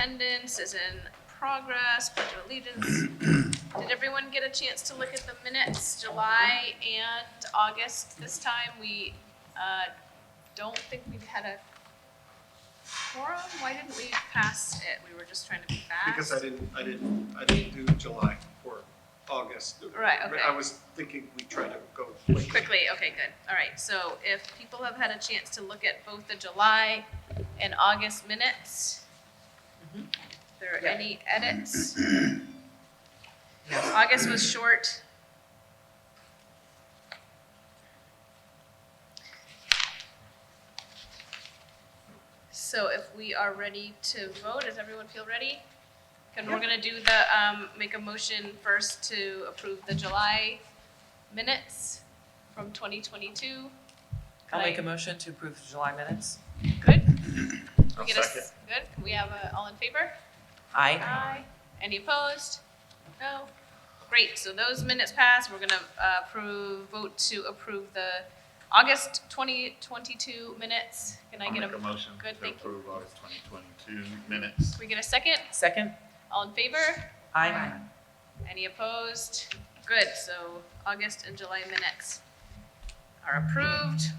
attendance is in progress, pledge of allegiance. Did everyone get a chance to look at the minutes, July and August? This time we don't think we've had a quorum. Why didn't we pass it? We were just trying to be fast. Because I didn't do July for August. Right, okay. I was thinking we try to go Quickly, okay, good. All right, so if people have had a chance to look at both the July and August minutes, if there are any edits? August was short. So if we are ready to vote, does everyone feel ready? And we're gonna do the, make a motion first to approve the July minutes from 2022. I'll make a motion to approve the July minutes. Good? I'll We get a second. Good, can we have all in favor? Aye. Aye. Any opposed? No? Great, so those minutes pass. We're gonna vote to approve the August 2022 minutes. Can I I'll get make a motion Good, to thank you. approve August 2022 minutes. Can we get a second? Second? All in favor? Aye. Any opposed? Good, so August and July minutes are approved.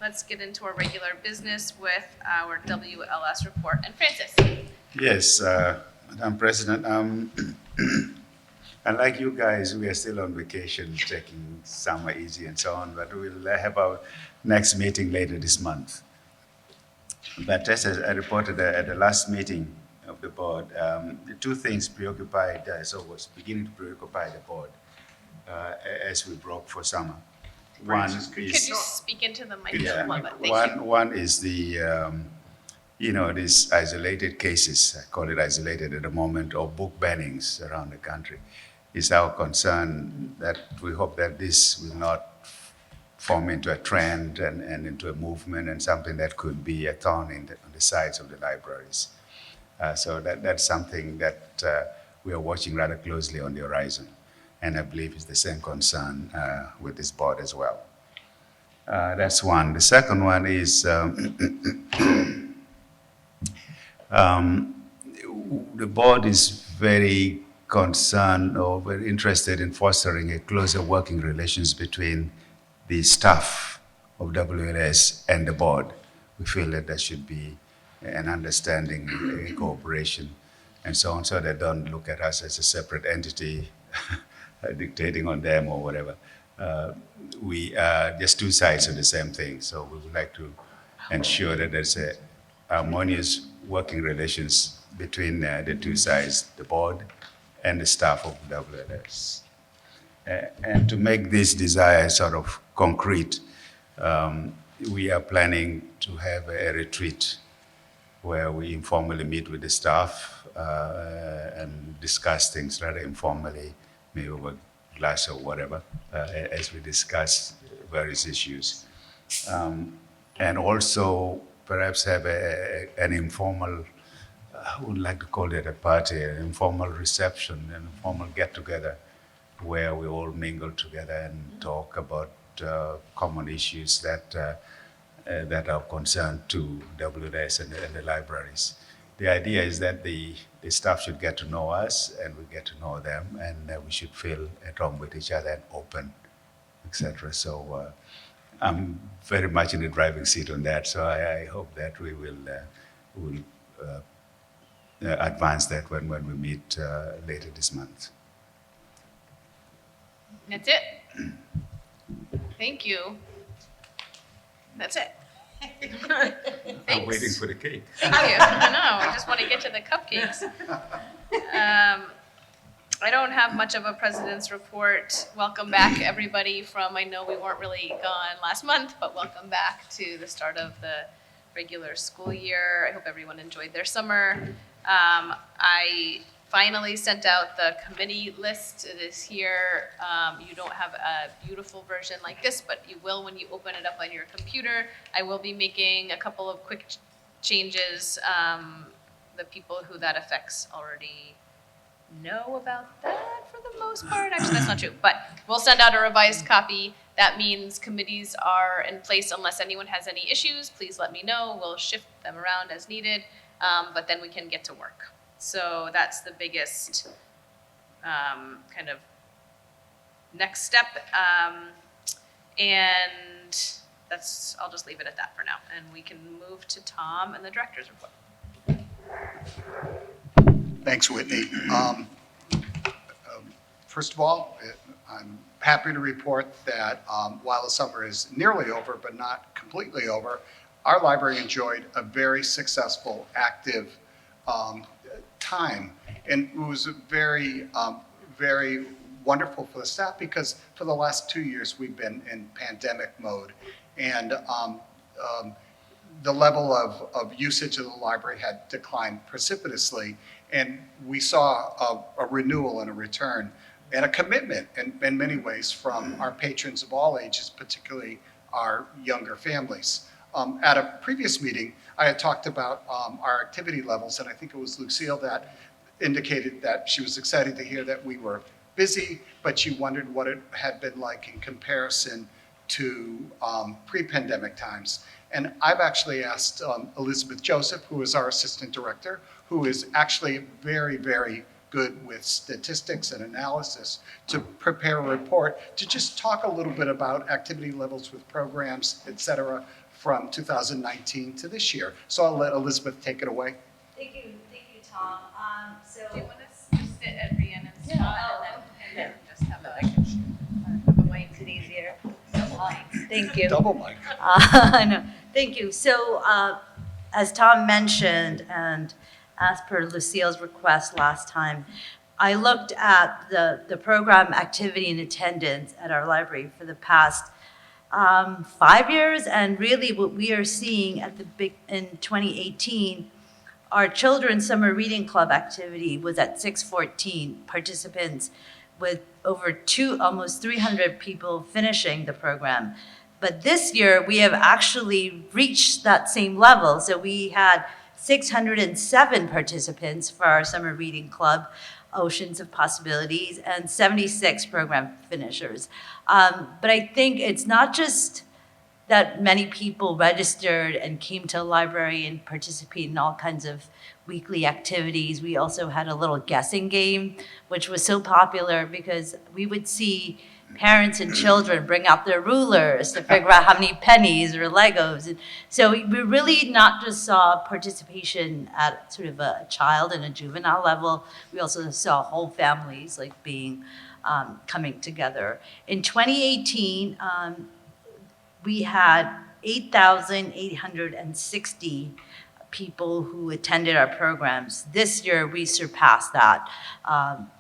Let's get into our regular business with our WLS report. And Francis? Yes, Madam President, unlike you guys, we are still on vacation, taking summer easy and so on, but we'll have our next meeting later this month. But as I reported at the last meeting of the board, the two things preoccupied, so was beginning to preoccupy the board as we broke for summer. One Francis, could Could is you speak into the yeah, microphone? Thank you. one is the, these isolated cases, I call it isolated at the moment, or book bannings around the country. It's our concern that we hope that this will not form into a trend and into a movement and something that could be a thorn on the sides of the libraries. So that's something that we are watching rather closely on the horizon. And I believe it's the same concern with this board as well. That's one. The second one is the board is very concerned or very interested in fostering a closer working relations between the staff of WLS and the board. We feel that there should be an understanding, a cooperation, and so on, so they don't look at us as a separate entity dictating on them or whatever. We are just two sides of the same thing, so we would like to ensure that there's a harmonious working relations between the two sides, the board and the staff of WLS. And to make this desire sort of concrete, we are planning to have a retreat where we informally meet with the staff and discuss things rather informally, maybe over a glass or whatever, as we discuss various issues. And also perhaps have an informal, I would like to call it a party, an informal reception, an informal get-together where we all mingle together and talk about common issues that are of concern to WLS and the libraries. The idea is that the staff should get to know us and we get to know them, and we should feel at home with each other and open, etc. So I'm very much in the driving seat on that. So I hope that we will advance that when we meet later this month. That's it? Thank you. That's it. I'm Thanks. waiting for the cake. Thank you. I know, I just want to get to the cupcakes. I don't have much of a president's report. Welcome back, everybody, from, I know we weren't really gone last month, but welcome back to the start of the regular school year. I hope everyone enjoyed their summer. I finally sent out the committee list. It is here. You don't have a beautiful version like this, but you will when you open it up on your computer. I will be making a couple of quick changes. The people who that affects already know about that for the most part. Actually, that's not true, but we'll send out a revised copy. That means committees are in place unless anyone has any issues. Please let me know. We'll shift them around as needed. but then we can get to work. So that's the biggest kind of next step. And I'll just leave it at that for now. And we can move to Tom and the director's report. Thanks, Whitney. First of all, I'm happy to report that while the summer is nearly over, but not completely over, our library enjoyed a very successful, active time. And it was very, very wonderful for the staff because for the last 2 years, we've been in pandemic mode. And the level of usage of the library had declined precipitously. And we saw a renewal and a return and a commitment in many ways from our patrons of all ages, particularly our younger families. At a previous meeting, I had talked about our activity levels, and I think it was Lucille that indicated that she was excited to hear that we were busy, but she wondered what it had been like in comparison to pre-pandemic times. And I've actually asked Elizabeth Joseph, who is our assistant director, who is actually very, very good with statistics and analysis, to prepare a report to just talk a little bit about activity levels with programs, et cetera, from 2019 to this year. So I'll let Elizabeth take it away. Thank you, Tom. Do you want us to sit at Rhiannon's Yeah. spot and then just have a mic? Makes it easier. Double mic. Thank you. Double mic. No, thank you. So, as Tom mentioned, and as per Lucille's request last time, I looked at the program activity and attendance at our library for the past 5 years, and really what we are seeing in 2018, our children's summer reading club activity was at 614 participants, with over almost 300 people finishing the program. But this year, we have actually reached that same level. So we had 607 participants for our summer reading club, Oceans of Possibilities, and 76 program finishers. But I think it's not just that many people registered and came to the library and participated in all kinds of weekly activities. We also had a little guessing game, which was so popular because we would see parents and children bring out their rulers to figure out how many pennies or Legos. And so we really not just saw participation at sort of a child and a juvenile level, we also saw whole families like being coming together. In 2018, we had 8,860 people who attended our programs. This year, we surpassed that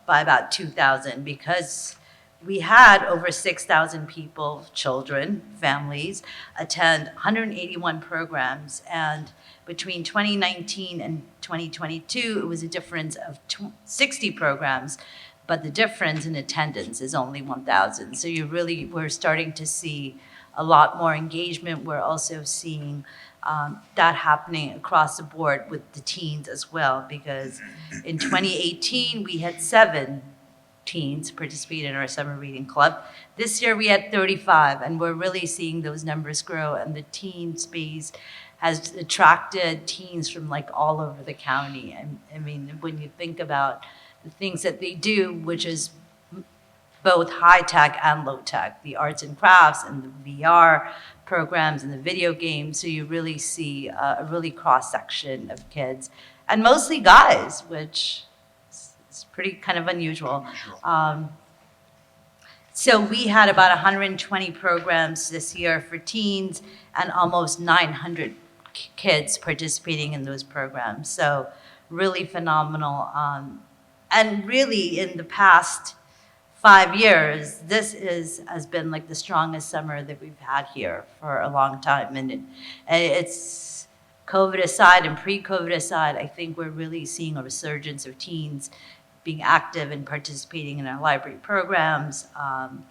by about 2,000 because we had over 6,000 people, children, families, attend 181 programs. And between 2019 and 2022, it was a difference of 60 programs, but the difference in attendance is only 1,000. So we're starting to see a lot more engagement. We're also seeing that happening across the board with the teens as well, because in 2018, we had 7 teens participate in our summer reading club. This year, we had 35, and we're really seeing those numbers grow, and the teen space has attracted teens from like all over the county. And I mean, when you think about the things that they do, which is both high tech and low tech, the arts and crafts and the VR programs and the video games. So you really see a really cross section of kids, and mostly guys, which is pretty kind of unusual. So we had about 120 programs this year for teens and almost 900 kids participating in those programs. So really phenomenal. And really in the past 5 years, this has been like the strongest summer that we've had here for a long time. And it's COVID aside and pre-COVID aside, I think we're really seeing a resurgence of teens being active and participating in our library programs. And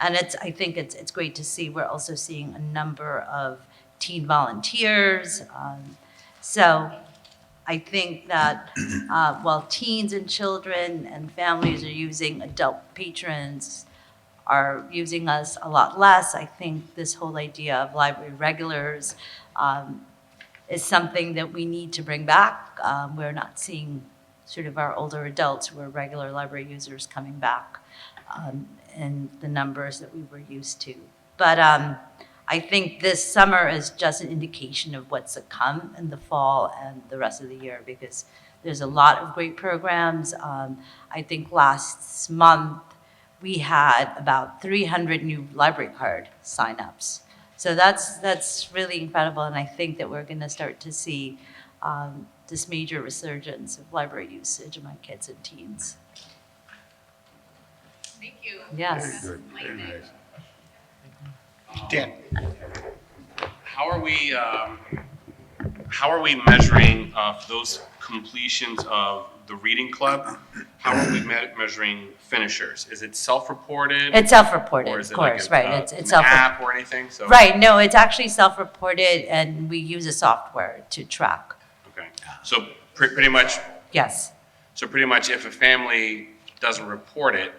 I think it's great to see. We're also seeing a number of teen volunteers. So I think that while teens and children and families are using, adult patrons are using us a lot less. I think this whole idea of library regulars is something that we need to bring back. We're not seeing sort of our older adults who are regular library users coming back in the numbers that we were used to. But I think this summer is just an indication of what's to come in the fall and the rest of the year, because there's a lot of great programs. I think last month we had about 300 new library card signups. So that's really incredible, and I think that we're going to start to see this major resurgence of library usage among kids and teens. Thank you. Yes. That's enlightening. Dan? How are we measuring those completions of the reading club? How are we measuring finishers? Is it self-reported? It's self-reported, Or of is it course, like right? It's an self-reported. app or anything? So, Right, no, it's actually self-reported, and we use a software to track. Okay. So pretty much. Yes. So pretty much, if a family doesn't report it,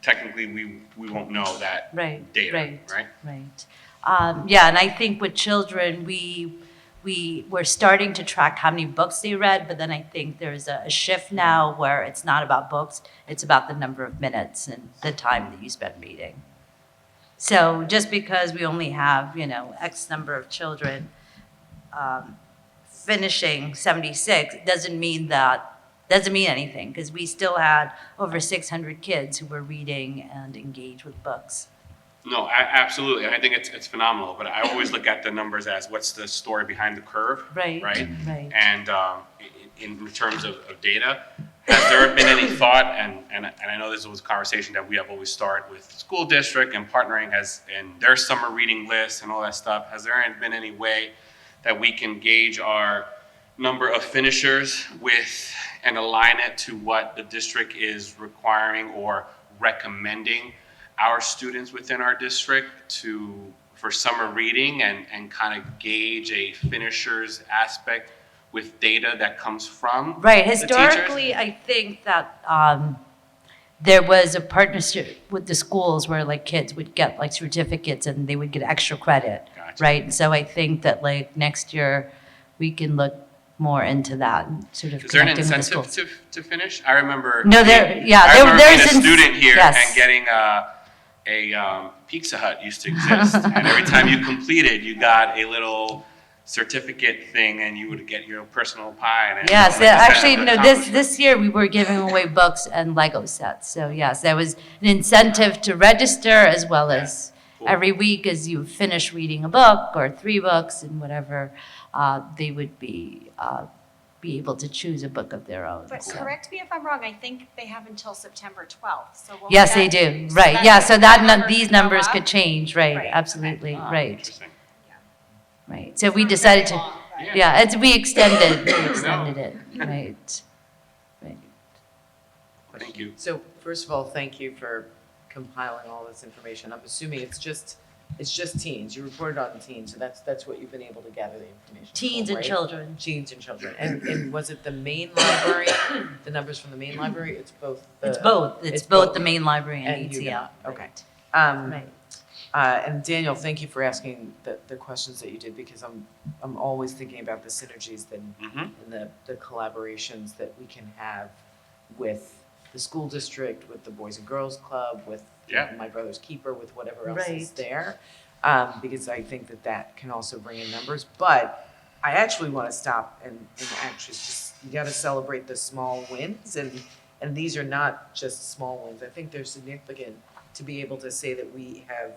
technically we won't know that Right, data, right, right? right. Yeah, and I think with children, we're starting to track how many books they read, but then I think there's a shift now where it's not about books, it's about the number of minutes and the time that you spend reading. So just because we only have, X number of children finishing 76 doesn't mean anything, because we still had over 600 kids who were reading and engaged with books. No, absolutely. And I think it's phenomenal. But I always look at the numbers as what's the story behind the curve, Right, right? right. And in terms of data, has there been any thought? And I know this was a conversation that we have always start with the school district and partnering and their summer reading lists and all that stuff. Has there been any way that we can gauge our number of finishers with and align it to what the district is requiring or recommending our students within our district for summer reading, and kind of gauge a finishers aspect with data that comes from Right, the teachers? historically, I think that there was a partnership with the schools where kids would get certificates and they would get extra credit, Gotcha. right? And so I think that next year we can look more into that and sort of Is there an connecting with the incentive schools. to finish? I remember. No, being there's a student here yes. and getting a Pizza Hut used to exist, and every time you completed, you got a little certificate thing, and you would get your personal pie. And Yes, like a sense actually, of no, accomplishment. this year we were giving away books and Lego sets. So yes, there was an incentive to register, as well as Cool. every week as you finish reading a book or 3 books and whatever, they would be able to choose a book of their own. But so. correct me if I'm wrong, I think they have until September 12th, so. will Yes, they that- do, so right, that- yeah, so that that, number these could go numbers up? could change, right, Right, absolutely, okay. right, Interesting. right. So we decided to, we extended it, right, right. Thank you. So first of all, thank you for compiling all this information. I'm assuming it's just teens. You reported on teens, so that's what you've been able to gather the information Teens from, and right? children. Teens and children. And was it the main library, the numbers from the main library? It's both. It's both the main library and you ATL. got it. Okay. Right. And Daniel, thank you for asking the questions that you did, because I'm always thinking about the synergies and the collaborations that we can have with the school district, with the Boys and Girls Club, with Yeah. My Brother's Keeper, with whatever else is Right. there. Because I think that can also bring in numbers. But I actually want to stop and actually just, you got to celebrate the small wins. And these are not just small wins. I think they're significant to be able to say that we have,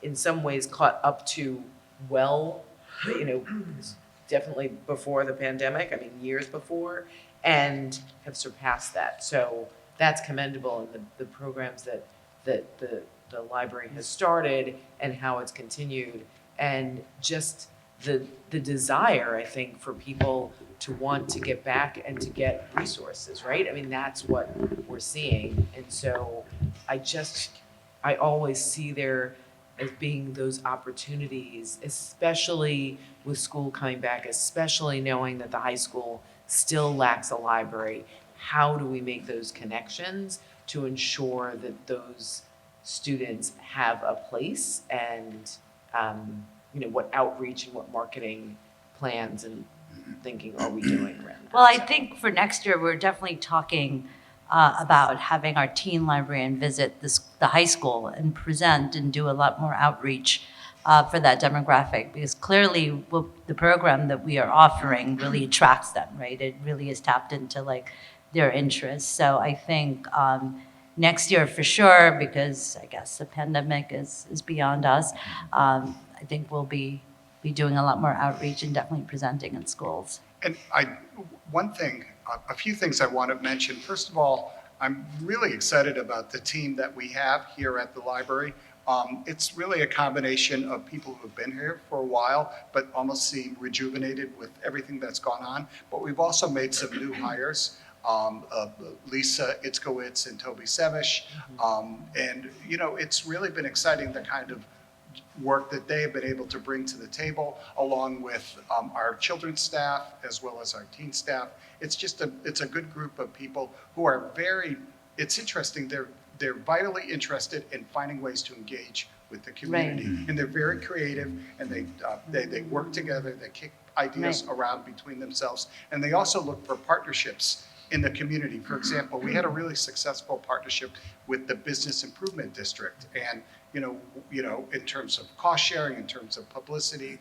in some ways, caught up to definitely before the pandemic, years before, and have surpassed that. So that's commendable, and the programs that the library has started and how it's continued, and just the desire, I think, for people to want to get back and to get resources, right? That's what we're seeing. And so I always see there as being those opportunities, especially with school coming back, especially knowing that the high school still lacks a library. How do we make those connections to ensure that those students have a place, and what outreach and what marketing plans and thinking are we doing around that? Well, I So- think for next year, we're definitely talking about having our teen librarian visit the high school and present and do a lot more outreach for that demographic, because clearly the program that we are offering really attracts them, right? It really is tapped into like their interests. So I think next year for sure, because I guess the pandemic is beyond us, I think we'll be doing a lot more outreach and definitely presenting in schools. And a few things I want to mention. First of all, I'm really excited about the team that we have here at the library. It's really a combination of people who have been here for a while, but almost seem rejuvenated with everything that's gone on. But we've also made some new hires. Lisa Itzkowitz and Toby Sevish. And, you know, it's really been exciting the kind of work that they have been able to bring to the table, along with our children's staff as well as our teen staff. It's a good group of people who are it's interesting, they're vitally interested in finding ways to engage with the community. Right. And they're very creative, and they work together, they kick ideas around between themselves, and they also look for partnerships in the community. For example, we had a really successful partnership with the Business Improvement District, and you know, in terms of cost sharing, in terms of publicity,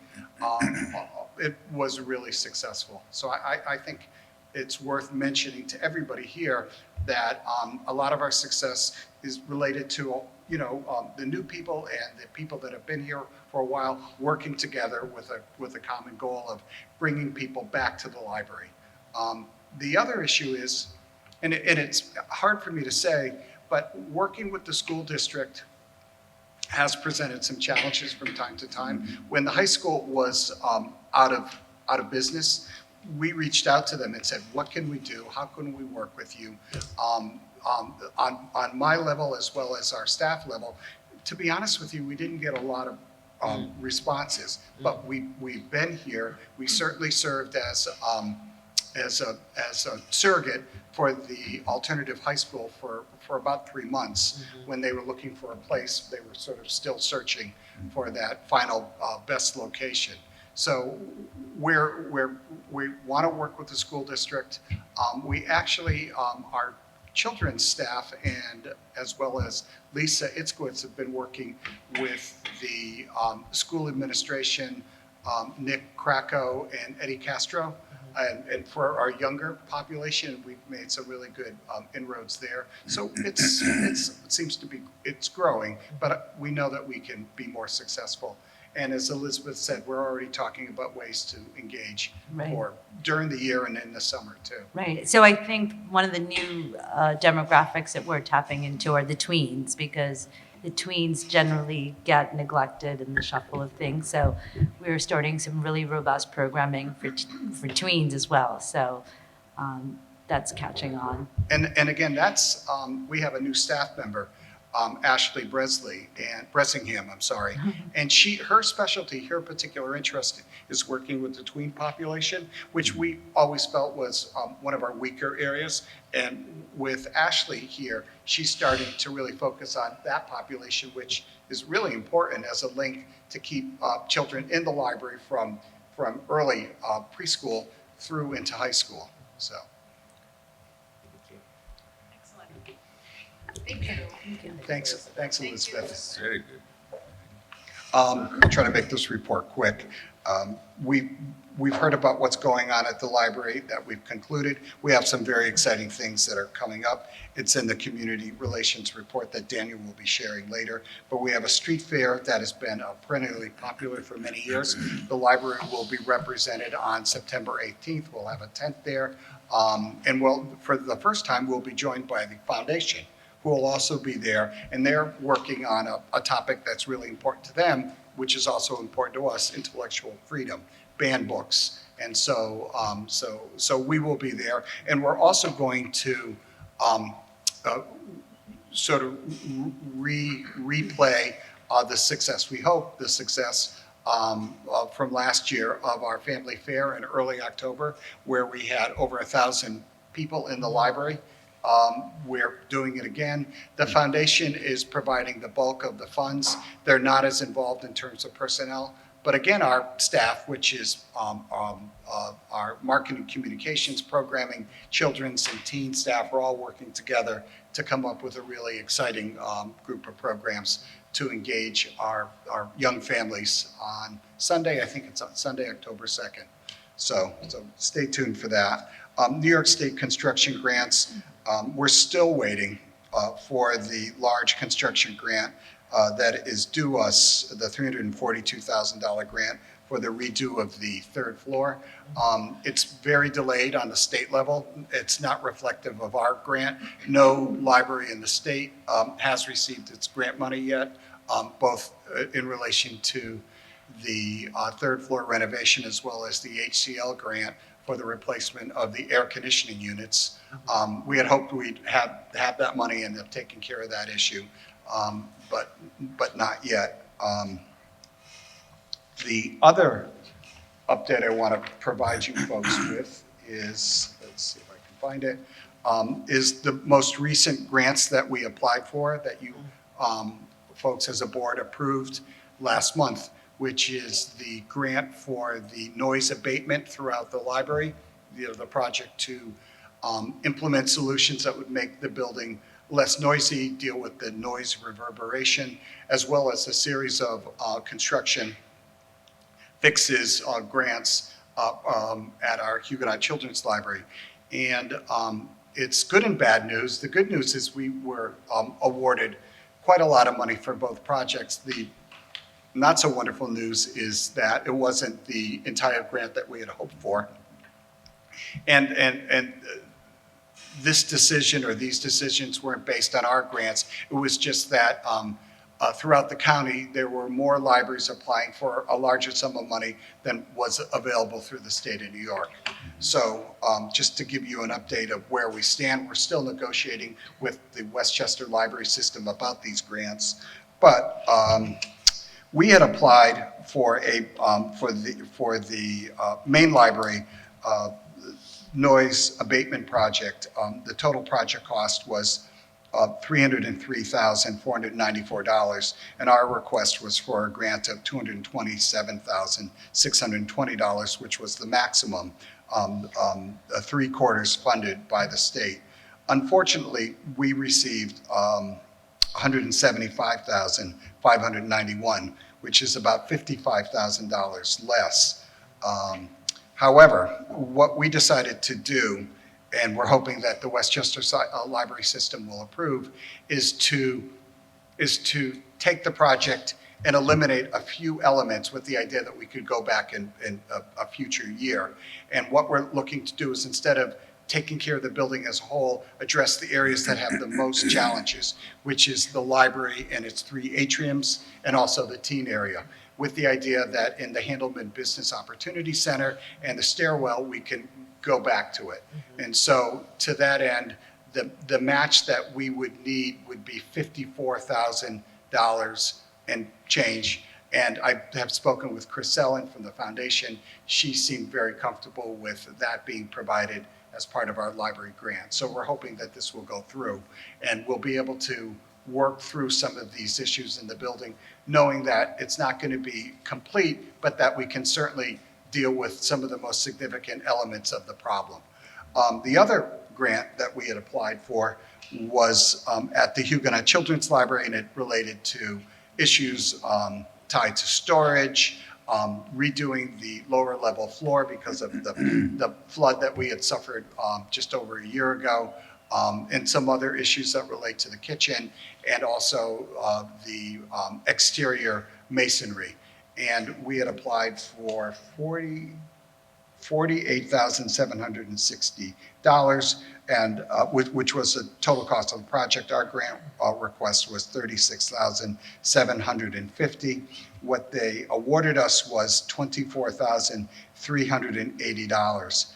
it was really successful. So I think it's worth mentioning to everybody here that a lot of our success is related to, you know, the new people and the people that have been here for a while working together with a common goal of bringing people back to the library. The other issue is, and it's hard for me to say, but working with the school district has presented some challenges from time to time. When the high school was out of business, we reached out to them and said, what can we do? How can we work with you? On my level as well as our staff level, to be honest with you, we didn't get a lot of responses, but we've been here. We certainly served as a surrogate for the alternative high school for about 3 months. When they were looking for a place, they were sort of still searching for that final best location. So we want to work with the school district. We actually, our children's staff and as well as Lisa Itzkowitz have been working with the school administration, Nick Krakow and Eddie Castro. And for our younger population, we've made some really good inroads there. So it seems to be, it's growing, but we know that we can be more successful. And as Elizabeth said, we're already talking about ways to engage more during the year and in the summer too. Right. So I think one of the new demographics that we're tapping into are the tweens, because the tweens generally get neglected in the shuffle of things. So we're starting some really robust programming for tweens as well. So that's catching on. And again, that's we have a new staff member, Ashley Bressingham, and her specialty, her particular interest is working with the tween population, which we always felt was one of our weaker areas. And with Ashley here, she's starting to really focus on that population, which is really important as a link to keep children in the library from early preschool through into high school. So. Thank you. Thanks, Elizabeth. Very good. I'll try to make this report quick. We've heard about what's going on at the library that we've concluded. We have some very exciting things that are coming up. It's in the community relations report that Daniel will be sharing later. But we have a street fair that has been perennially popular for many years. The library will be represented on September 18th. We'll have a tent there. And for the first time, we'll be joined by the foundation, who will also be there, and they're working on a topic that's really important to them, which is also important to us: intellectual freedom, banned books. And so we will be there, and we're also going to sort of replay the success, we hope, the success from last year of our family fair in early October, where we had over 1,000 people in the library. We're doing it again. The foundation is providing the bulk of the funds. They're not as involved in terms of personnel, But again, our staff, which is our marketing communications, programming, children's and teen staff, are all working together to come up with a really exciting group of programs to engage our young families on Sunday. I think it's on Sunday, October 2nd. So stay tuned for that. New York State construction grants, we're still waiting for the large construction grant that is due us, the $342,000 grant for the redo of the third floor. It's very delayed on the state level. It's not reflective of our grant. No library in the state has received its grant money yet, both in relation to the third floor renovation as well as the HCL grant for the replacement of the air conditioning units. We had hoped we'd have that money and have taken care of that issue, but not yet. The other update I want to provide you folks with is, let's see if I can find it, is the most recent grants that we applied for that you folks as a board approved last month, which is the grant for the noise abatement throughout the library, the project to implement solutions that would make the building less noisy, deal with the noise reverberation, as well as a series of construction fixes, grants at our Huguenot Children's Library. And it's good and bad news. The good news is we were awarded quite a lot of money for both projects. The not so wonderful news is that it wasn't the entire grant that we had hoped for. And this decision or these decisions weren't based on our grants. It was just that throughout the county, there were more libraries applying for a larger sum of money than was available through the state of New York. So just to give you an update of where we stand, we're still negotiating with the Westchester Library System about these grants. But we had applied for the main library noise abatement project. The total project cost was $303,494, and our request was for a grant of $227,620, which was the maximum, 3/4 funded by the state. Unfortunately, we received $175,591, which is about $55,000 less. However, what we decided to do, and we're hoping that the Westchester Library System will approve, is to take the project and eliminate a few elements with the idea that we could go back in a future year. And what we're looking to do is, instead of taking care of the building as a whole, address the areas that have the most challenges, which is the library and its 3 atriums, and also the teen area, with the idea that in the Handelman Business Opportunity Center and the stairwell, we can go back to it. And so to that end, the match that we would need would be $54,000 and change. And I have spoken with Chris Sellen from the foundation. She seemed very comfortable with that being provided as part of our library grant. So we're hoping that this will go through and we'll be able to work through some of these issues in the building, knowing that it's not going to be complete, but that we can certainly deal with some of the most significant elements of the problem. The other grant that we had applied for was at the Huguenot Children's Library, and it related to issues tied to storage, redoing the lower level floor because of the flood that we had suffered just over a year ago, and some other issues that relate to the kitchen, and also the exterior masonry. And we had applied for $48,760, and which was the total cost of the project. Our grant request was $36,750. What they awarded us was $24,380.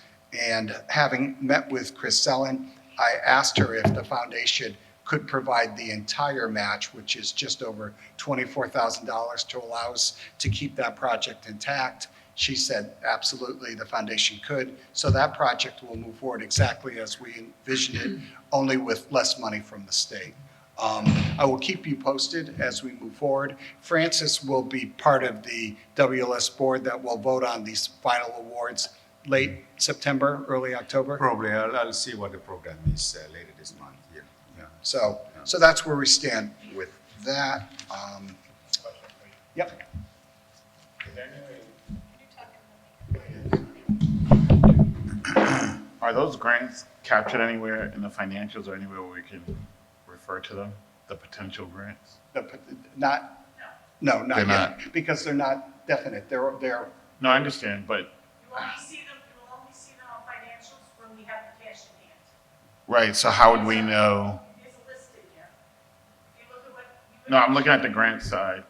And having met with Chris Sellen, I asked her if the foundation could provide the entire match, which is just over $24,000, to allow us to keep that project intact. She said, absolutely, the foundation could. So that project will move forward exactly as we envisioned it, only with less money from the state. I will keep you posted as we move forward. Francis will be part of the WLS board that will vote on these final awards late September, early October. Probably, I'll see what the program is later this month, yeah. So that's where we stand with that. Yep. Are those grants captured anywhere in the financials or anywhere where we can refer to them, the potential grants? Not, no, not They're yet, because they're not definite. They're, No, I understand, but, You only see them on financials when we have the cash in hand. right, so how would we know? There's a list in here. If you look at what. No, I'm looking at the grant side.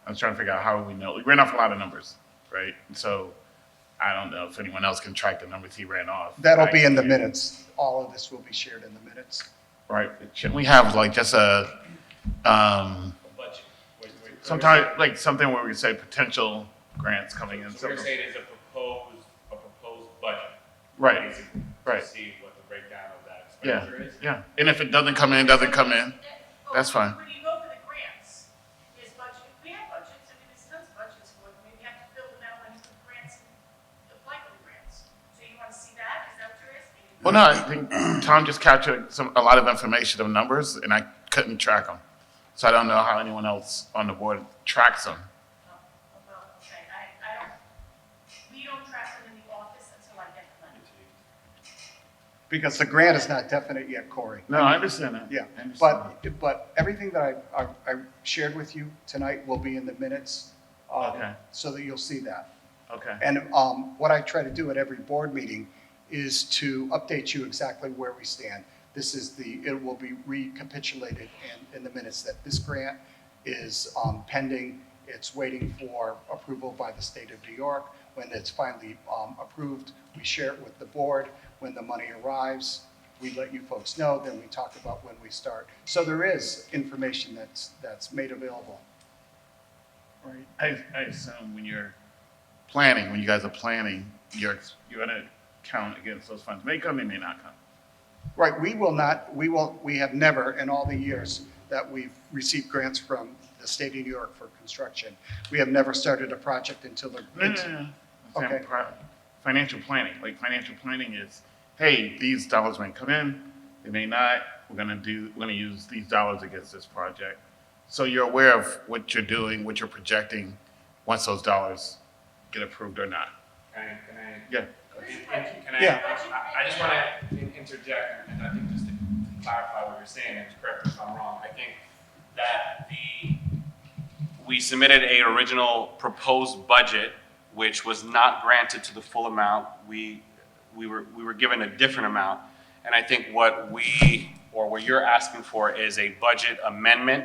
I was trying to figure out how we know. We ran off a lot of numbers, right? And so I don't know if anyone else can track the numbers he ran off. that'll be in the minutes. All of this will be shared in the minutes. Right, shouldn't we have like just a, Budget. sometime, like something where we say potential grants coming in? So we're saying is a proposed budget. Right, Basically, right. To see what the breakdown of that Yeah, expenditure is. yeah. And if it doesn't come in, it doesn't come in. That's fine. When you go for the grants, there's budget, we have budgets, I mean, there's tons of budgets for them, we have to fill them out when you put grants and apply for the grants. So you want to see that, is that what you're asking? Well, no, I think Tom just captured a lot of information of numbers, and I couldn't track them. So I don't know how anyone else on the board tracks them. Well, okay, I don't, we don't track them in the office until I get the money. Because the grant is not definite yet, Corey. No, I understand that. Yeah, I understand but everything that I shared with you tonight will be in the minutes. Okay. So that you'll see that. that. Okay. And what I try to do at every board meeting is to update you exactly where we stand. It will be recapitulated in the minutes that this grant is pending. It's waiting for approval by the state of New York. When it's finally approved, we share it with the board. When the money arrives, we let you folks know, then we talk about when we start. So there is information that's made available. Right? I assume when you're planning, when you guys are planning, you're gonna count against those funds. May come, they may not come. Right, we have never, in all the years that we've received grants from the state of New York for construction, we have never started a project until the. No. I'm saying Okay. Financial planning, like financial planning is, hey, these dollars may come in, they may not, we're gonna use these dollars against this project. So you're aware of what you're doing, what you're projecting, once those dollars get approved or not. Can I? Yeah. Can I? Yeah. I just want to interject, and I think just to clarify what you're saying, and correct me if I'm wrong, I think that we submitted a original proposed budget, which was not granted to the full amount. We were given a different amount, and I think what you're asking for is a budget amendment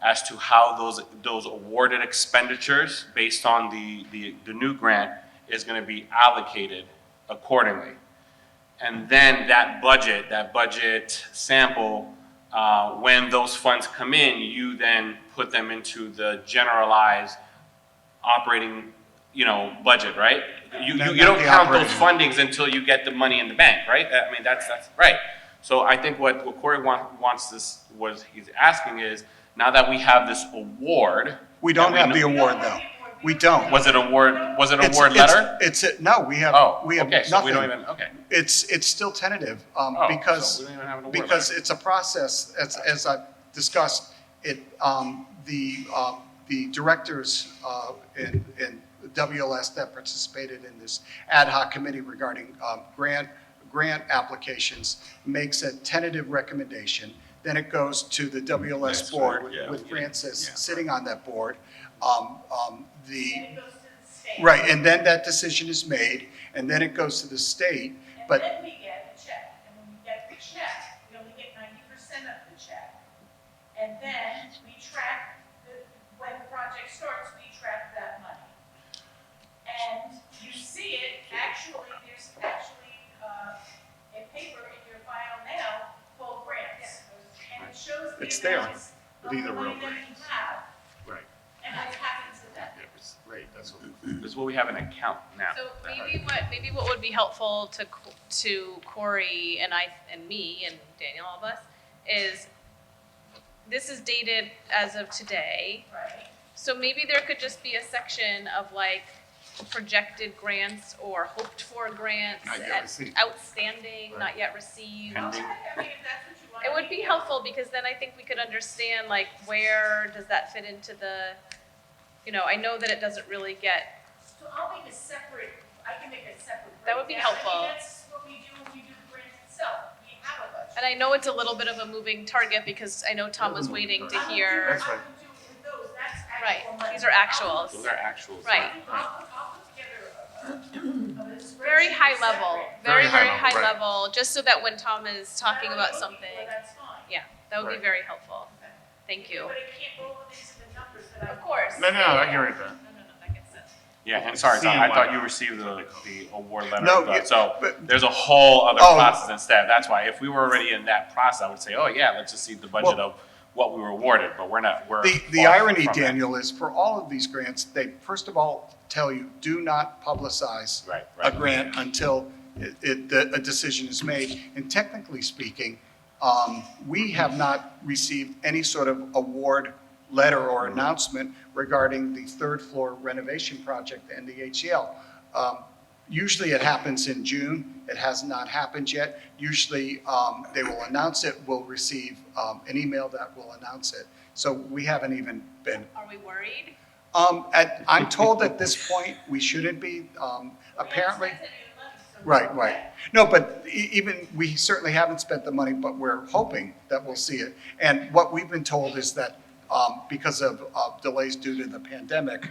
as to how those awarded expenditures based on the new grant is going to be allocated accordingly. And then that budget sample, when those funds come in, you then put them into the generalized operating, budget, right? You Not don't the count those operating. fundings until you get the money in the bank, right? I mean, that's right. So I think what Corey he's asking is, now that we have this award. We don't and have know- the award, though. We don't. Was it an award It's- letter? No, we have Okay, so we nothing. don't even, okay. It's still tentative, Oh, because, so we don't even have an award because letter. it's a process, as I've discussed, the directors in WLS that participated in this ad hoc committee regarding grant applications makes a tentative recommendation. Then it goes to the WLS That's board right, yeah. with Francis Yeah. sitting on that board. And it goes to the state. Right, and then that decision is made, and then it goes to the state, And but then we get a check, and when we get the check, we only get 90% of the check. And then we track, when the project starts, we track that money. And you see it, there's actually a paper in your file now called grants. And it shows the It's there. amounts of These the are real money that we grants. have Right. and what happens to them. Right, that's what. This is what we have an account now. So maybe what would be helpful to Corey and me and Daniel, all of us, is this is dated as of today. Right. So maybe there could just be a section of like projected grants or hoped for grants, Not yet received. outstanding, Right. not yet received. Pending. I mean, if that's what you want. It would be helpful because then I think we could understand like where does that fit into the, I know that it doesn't really get, So I'll make a separate, I can make a separate. That would be breakdown. helpful. I mean, that's what we do when we do the grant itself. We have a budget. and I know it's a little bit of a moving target because I know Tom was waiting to hear. That's right. I will do with those, that's Right, actual money. these are actuals. Those are actuals. Right. I'll put together a spreadsheet. Very high level, separate. very, Very very high high level, right. level, just so that when Tom is talking Not about looking something, for, That's fine. yeah, that would be Right. very helpful. Thank you. But I can't roll it into the numbers that I. Of course. No, I hear it. No, that gets sense. Yeah, and sorry, Tom, I CNY. thought you received the award letter. No, So but- there's a whole other Oh. process instead. That's why if we were already in that process, I would say, oh yeah, let's just see the budget Well- of what we were awarded, but we're not, we're. The far irony, from that. Daniel, is for all of these grants, they first of all tell you, do not publicize Right, a right. grant until a decision is made. And technically speaking, we have not received any sort of award letter or announcement regarding the third floor renovation project and the HCL. Usually it happens in June. It has not happened yet. Usually they will announce it. We'll receive an email that will announce it. So we haven't even been. Are we worried? I'm told at this point we shouldn't be. Apparently. Right. No, but even, we certainly haven't spent the money, but we're hoping that we'll see it. And what we've been told is that because of delays due to the pandemic,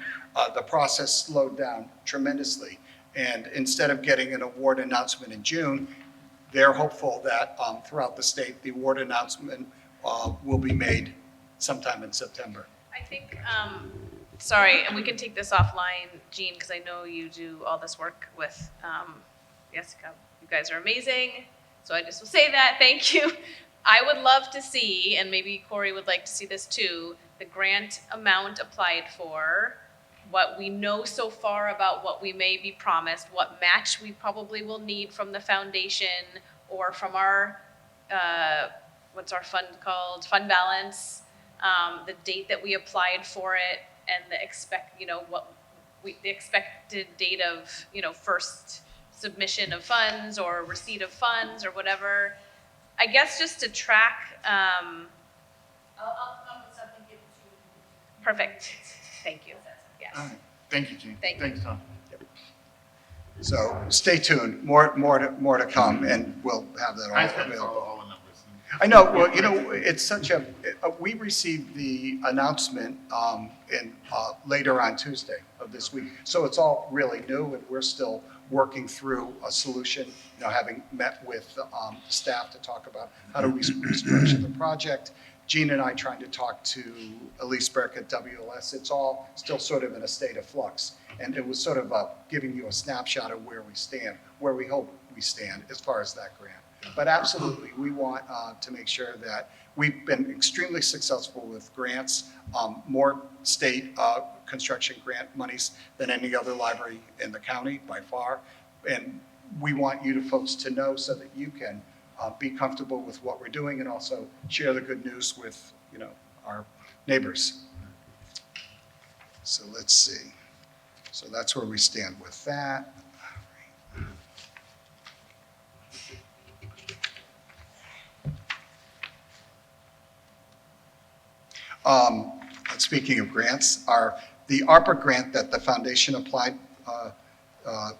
the process slowed down tremendously. And instead of getting an award announcement in June, they're hopeful that throughout the state, the award announcement will be made sometime in September. I think, sorry, and we can take this offline, Jean, because I know you do all this work with Jessica. You guys are amazing. So I just will say that, thank you. I would love to see, and maybe Corey would like to see this too, the grant amount applied for, what we know so far about what we may be promised, what match we probably will need from the foundation or from our, what's our fund called? Fund balance, the date that we applied for it, and the the expected date of, first submission of funds or receipt of funds or whatever. I guess just to track, I'll come with something, give it to you. perfect, thank you, yes. All right. Thank you, Gene. Thank you. Thanks, Tom. So stay tuned. More to come, and we'll have that I all expect available. all the numbers. I know, well, it's such we received the announcement later on Tuesday of this week. So it's all really new, and we're still working through a solution, having met with staff to talk about how do we restructure the project. Gene and I trying to talk to Elise Burke at WLS. It's all still sort of in a state of flux. And it was sort of giving you a snapshot of where we stand, where we hope we stand as far as that grant. But absolutely, we want to make sure that we've been extremely successful with grants, more state construction grant monies than any other library in the county by far. And we want you folks to know so that you can be comfortable with what we're doing and also share the good news with, our neighbors. So let's see. So that's where we stand with that. Speaking of grants, the ARPA grant that the foundation applied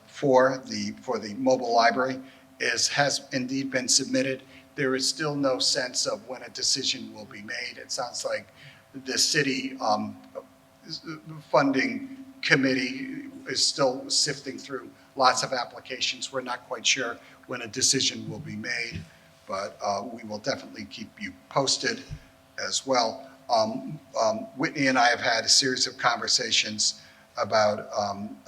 for the mobile library has indeed been submitted. There is still no sense of when a decision will be made. It sounds like the city funding committee is still sifting through lots of applications. We're not quite sure when a decision will be made, but we will definitely keep you posted as well. Whitney and I have had a series of conversations about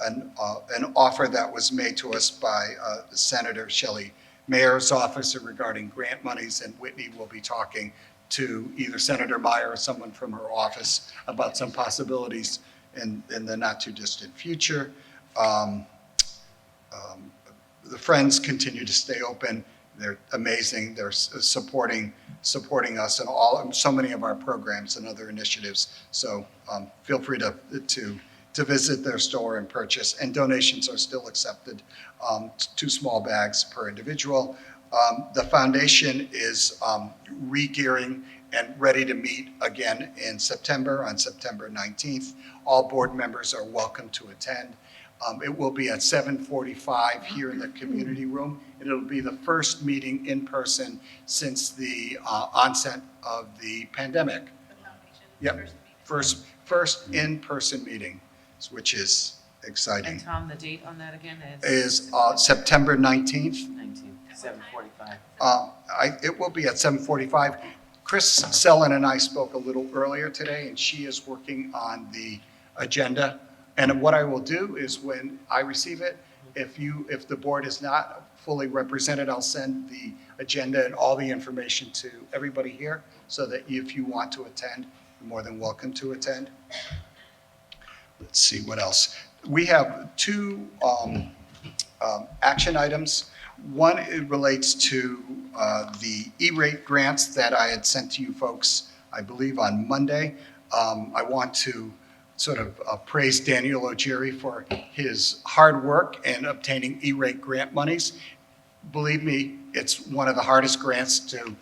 an offer that was made to us by Senator Shelley Mayer's office regarding grant monies, and Whitney will be talking to either Senator Meyer or someone from her office about some possibilities in the not too distant future. The Friends continue to stay open. They're amazing. They're supporting us in so many of our programs and other initiatives. So feel free to visit their store and purchase. And donations are still accepted, 2 small bags per individual. The foundation is re-gearing and ready to meet again in September, on September 19th. All board members are welcome to attend. It will be at 7:45 here in the community room, and it'll be the first meeting in person since the onset of the pandemic. Yep, first in-person meeting, which is exciting. And Tom, the date on that again Is September 19th. 19, 7:45. It will be at 7:45. Chris Sellen and I spoke a little earlier today, and she is working on the agenda. And what I will do is when I receive it, if the board is not fully represented, I'll send the agenda and all the information to everybody here so that if you want to attend, you're more than welcome to attend. Let's see what else. We have 2 action items. One, it relates to the E-rate grants that I had sent to you folks, I believe, on Monday. I want to sort of praise Daniel O'Gerry for his hard work in obtaining E-rate grant monies. Believe me, it's one of the hardest grants to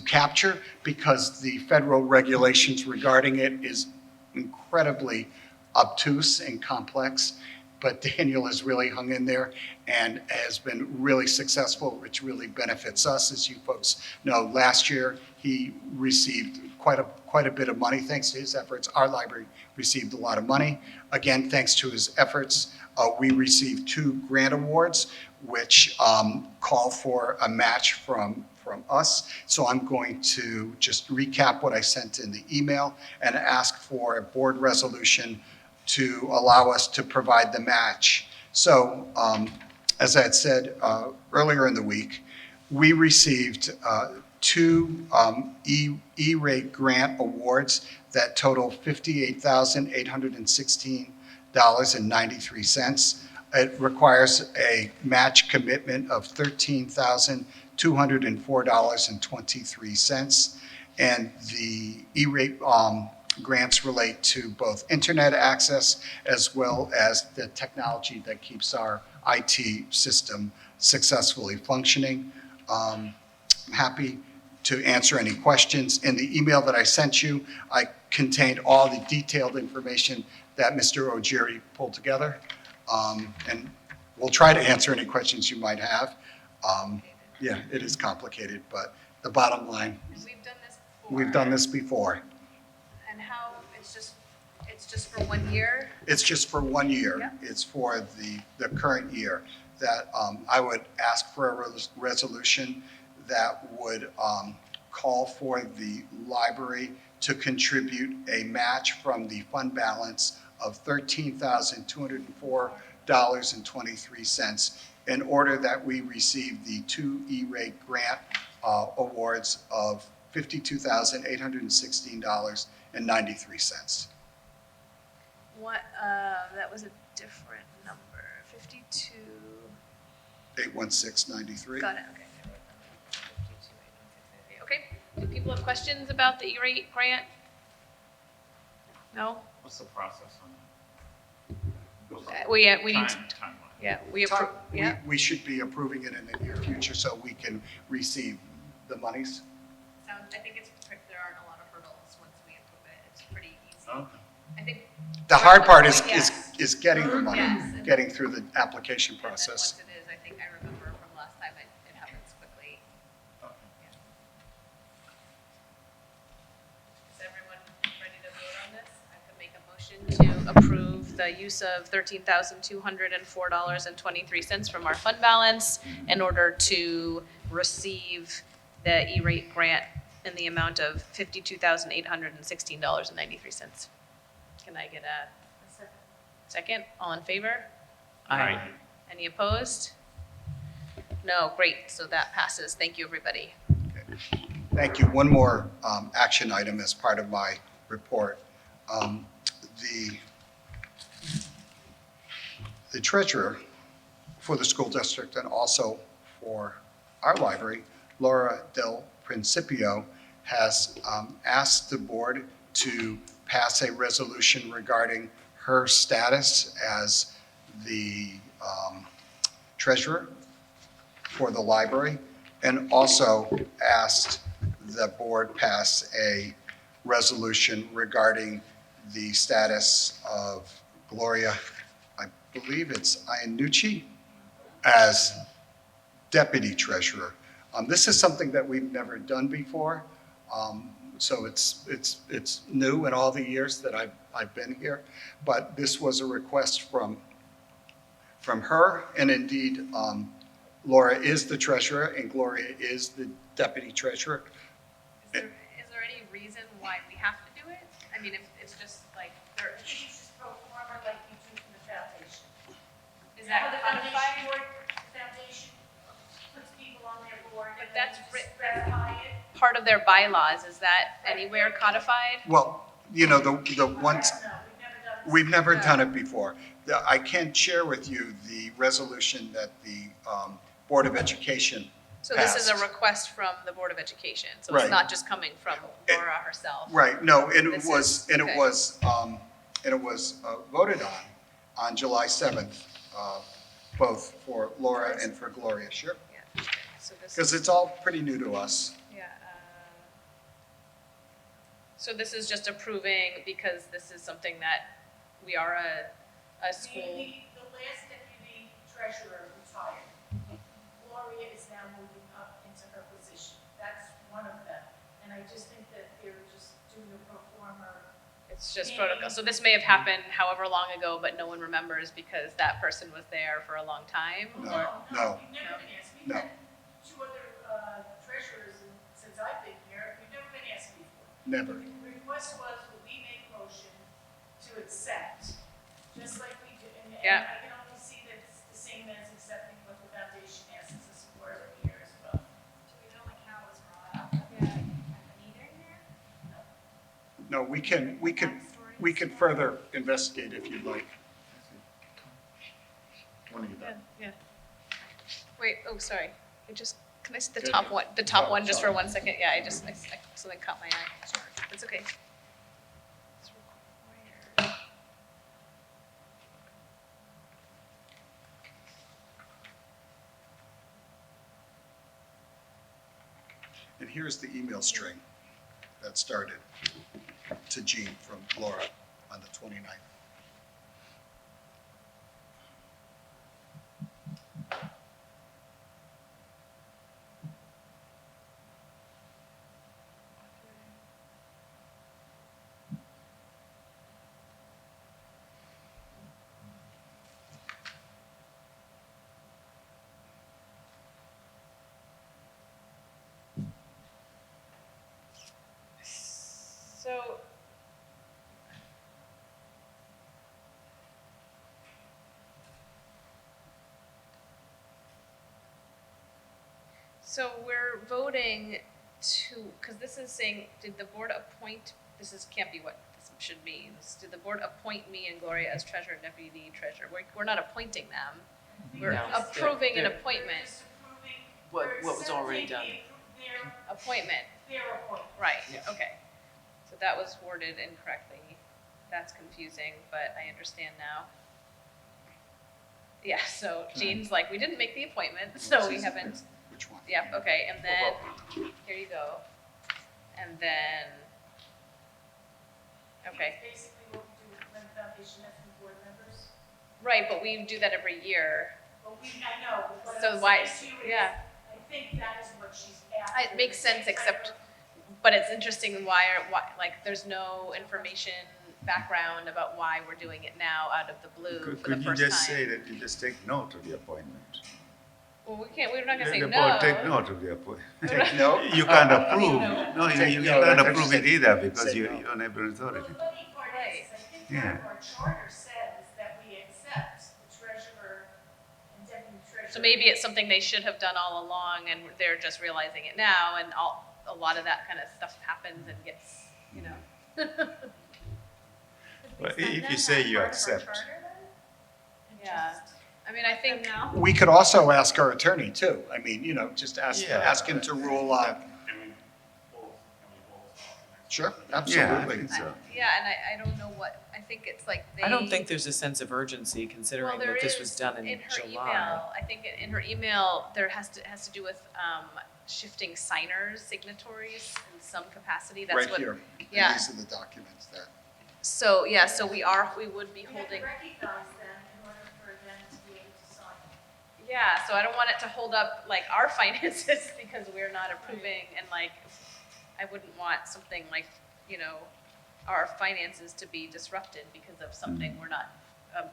capture because the federal regulations regarding it is incredibly obtuse and complex. But Daniel has really hung in there and has been really successful, which really benefits us. As you folks know, last year he received quite a bit of money thanks to his efforts. Our library received a lot of money. Again, thanks to his efforts, we received 2 grant awards, which call for a match from us. So I'm going to just recap what I sent in the email and ask for a board resolution to allow us to provide the match. So as I had said earlier in the week, we received 2 E-rate grant awards that total $58,816.93. It requires a match commitment of $13,204.23. And the E-rate grants relate to both internet access as well as the technology that keeps our IT system successfully functioning. I'm happy to answer any questions. In the email that I sent you, I contained all the detailed information that Mr. O'Gerry pulled together. And we'll try to answer any questions you might have. Yeah, it is complicated, but the bottom line, We've done this before. And how, it's just for 1 year? it's just for 1 year. Yeah. It's for the current year that I would ask for a resolution that would call for the library to contribute a match from the fund balance of $13,204.23 in order that we receive the 2 E-rate grant awards of $52,816.93. What, that was a different number, 52, 816.93. got it, okay. 52,850. Okay, do people have questions about the E-rate grant? No? What's the process on that? We need, Timeline. yeah, we approve, yeah. We should be approving it in the near future so we can receive the monies. I think there aren't a lot of hurdles once we approve it, it's pretty easy. Okay. I think. The hard part is Yes. getting the money, Yes. getting through the application And then process. once it is, I think I remember from last time, it happens quickly. Okay. Is everyone ready to vote on this? I could make a motion to approve the use of $13,204.23 from our fund balance in order to receive the E-rate grant in the amount of $52,816.93. Can I get a second? All in favor? Aye. Any opposed? No, great, so that passes. Thank you, everybody. Thank you. One more action item as part of my report. The treasurer for the school district and also for our library, Laura Del Principio, has asked the board to pass a resolution regarding her status as the treasurer for the library, and also asked the board pass a resolution regarding the status of Gloria, I believe it's Iannucci, as deputy treasurer. This is something that we've never done before, so it's new in all the years that I've been here, but this was a request from her, and indeed, Laura is the treasurer and Gloria is the deputy treasurer. Is there any reason why we have to do it? I mean, if it's just like, I think you just pro forma like you do for the foundation. is Now, that the foundation codified? board, the foundation puts people on their board. But and that's then you writ- specify it. Part of their bylaws, is that anywhere codified? Well, you know, the ones, I don't know, we've never done this. we've never Yeah. done it before. I can't share with you the resolution that the Board of Education So this is a passed. request from the Board of Education, so Right. it's not just coming from Laura herself. Right, no, and This it was, is- and okay. it was voted on July 7th, both for Laura and for Gloria, sure. Yeah, okay. So this Because is, it's all pretty new to us. yeah. So this is just approving because this is something that we are a school. The last deputy treasurer retired. Gloria is now moving up into her position. That's one of them. And I just think that they're just doing a pro forma. It's just protocol. So this may have happened however long ago, but no one remembers because that person was there for a long time? No, or- no. You've never been asked. We've No. had two other treasurers since I've been here. You've never been asked before. Never. The request was, will we make a motion to accept, just like we do, and Yeah. I can only see that it's the same as accepting what the foundation asks us for every year as well. Do we know like how it was brought up at the meeting there? No, we could further investigate if you'd like. Want to get Yeah, that? yeah. Wait, oh, sorry. Can I see the Good. top one, the top Oh, one just for sorry. 1 second? Yeah, something caught my eye. Sorry. It's okay. It's required. And here's the email string that started to Jean from Laura on the 29th. So. So we're voting to, because this is saying, did the board appoint, can't be what this should mean. Did the board appoint me and Gloria as treasurer and deputy treasurer? We're not appointing them. We're No. approving an They're- appointment, Just approving, What- we're what was already accepting their appointment, appointment. right, Yeah. okay. So that was worded incorrectly. That's confusing, but I understand now. Yeah, so Jean's like, we didn't make the appointment, so we haven't, Which one? yep, okay, and then, here you go. And then, okay, Basically what we do when the foundation has new board members. right, but we do that every year. Well, I know, but what So I'm why, saying to you is, yeah, I think that is what she's asking. it makes sense, The same type except, of- but it's interesting why, like, there's no information background about why we're doing it now out of the blue for the Could you first just say time. that you just take note of the appointment? Well, we're not gonna say The no. board take note of the appointment. Take note? You can't approve, no, Take you note. can't I thought approve you it said either because say you no. don't have the Well, authority. the funny part Right. is, I think Yeah. part of our charter says that we accept the treasurer and deputy treasurer. So maybe it's something they should have done all along and they're just realizing it now and a lot of that kind of stuff happens and gets, you know. But if you say you accept, Yeah, I mean, I think, We could also ask our attorney too. I mean, just ask him to rule, Can we both? sure, Yeah, I absolutely. think so. yeah, and I don't know what, I think it's like they. I don't think there's a sense of urgency considering Well, there that this was is done in her July. email, I think in her email, there has to do with, shifting signers, signatories in some capacity, that's Right what. here. yeah. And these are the documents that. So, yeah, so we would be We have holding, to recognize them in order for them to be able to sign. yeah, so I don't want it to hold up like our finances because we're not approving and like, I wouldn't want something like, our finances to be disrupted because of something we're not,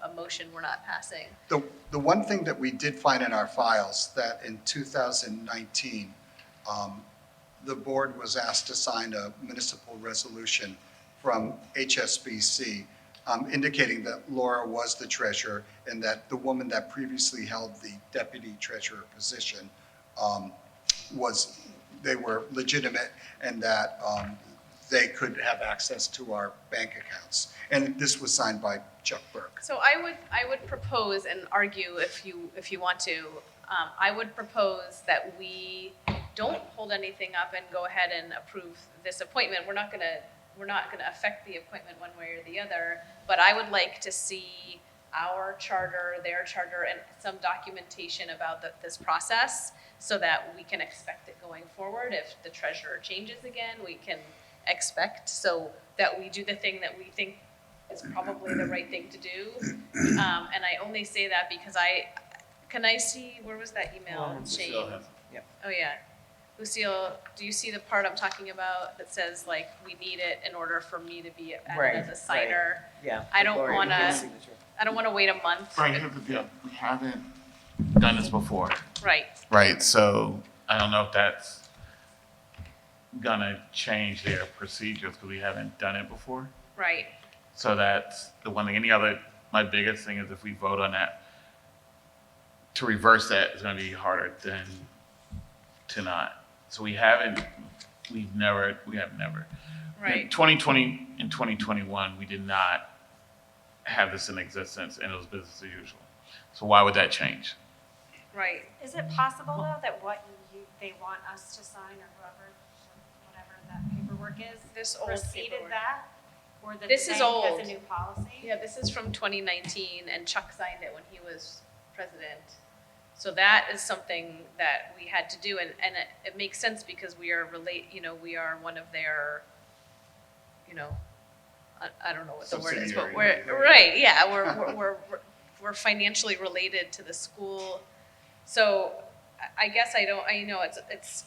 a motion we're not passing. The one thing that we did find in our files, that in 2019, the board was asked to sign a municipal resolution from HSBC indicating that Laura was the treasurer and that the woman that previously held the deputy treasurer position they were legitimate and that they could have access to our bank accounts. And this was signed by Chuck Burke. So I would propose and argue if you want to, I would propose that we don't hold anything up and go ahead and approve this appointment. We're not gonna affect the appointment one way or the other, but I would like to see our charter, their charter, and some documentation about this process so that we can expect it going forward. If the treasurer changes again, we can expect so that we do the thing that we think is probably the right thing to do. And I only say that because can I see, where was that email chain? Oh, yeah. Lucille, do you see the part I'm talking about that says like, we need it in order for me to be Right, added as a signer? Yeah. I don't Gloria, wanna- your signature. I don't wanna wait a month. Right, here's the deal, we haven't done this before, Right, right? So I don't know if that's gonna change their procedures because we haven't done it before. right. So that's the one thing. My biggest thing is if we vote on that, to reverse that is gonna be harder than to not. So we have never. Right. In 2020 and 2021, we did not have this in existence and it was business as usual. So why would that change? Right. Is it possible though that they want us to sign or whatever that paperwork is? This old Preceded paperwork. that? Or that This the is bank old. has a new policy? Yeah, this is from 2019 and Chuck signed it when he was president. So that is something that we had to do and it makes sense because we are we are one of their, I don't know what the word is, but Subsidiary. right, yeah, we're financially related to the school. So I guess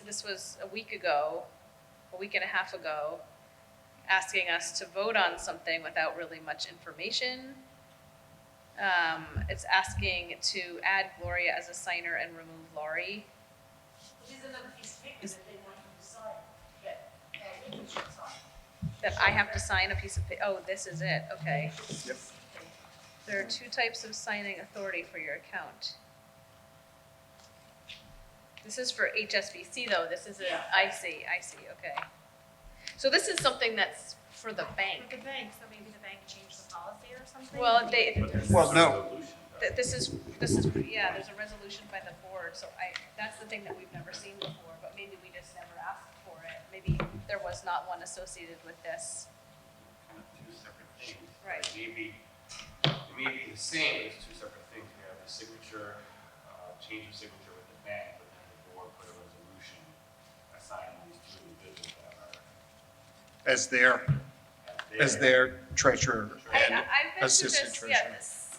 this was a week and a half ago, asking us to vote on something without really much information. It's asking to add Gloria as a signer and remove Laurie. This is another piece of paper that they want you to sign, that we should sign. That I have to sign a piece of oh, this is it, okay. Yep. There are two types of signing authority for your account. This is for HSBC though, this isn't, I see, okay. So this is something that's for the For bank. the bank, so maybe the bank changed the policy or something? Well, Well, no, this is, yeah, there's a resolution by the board, so that's the thing that we've never seen before, but maybe we just never asked for it. Maybe there was not one associated with this. Kind of two separate things. Right. It may be the same, but it's two separate things. We have the signature, change of signature with the bank, but then the board put a resolution assigning these two individuals that are as their treasurer and I've been through assistant this, treasurer.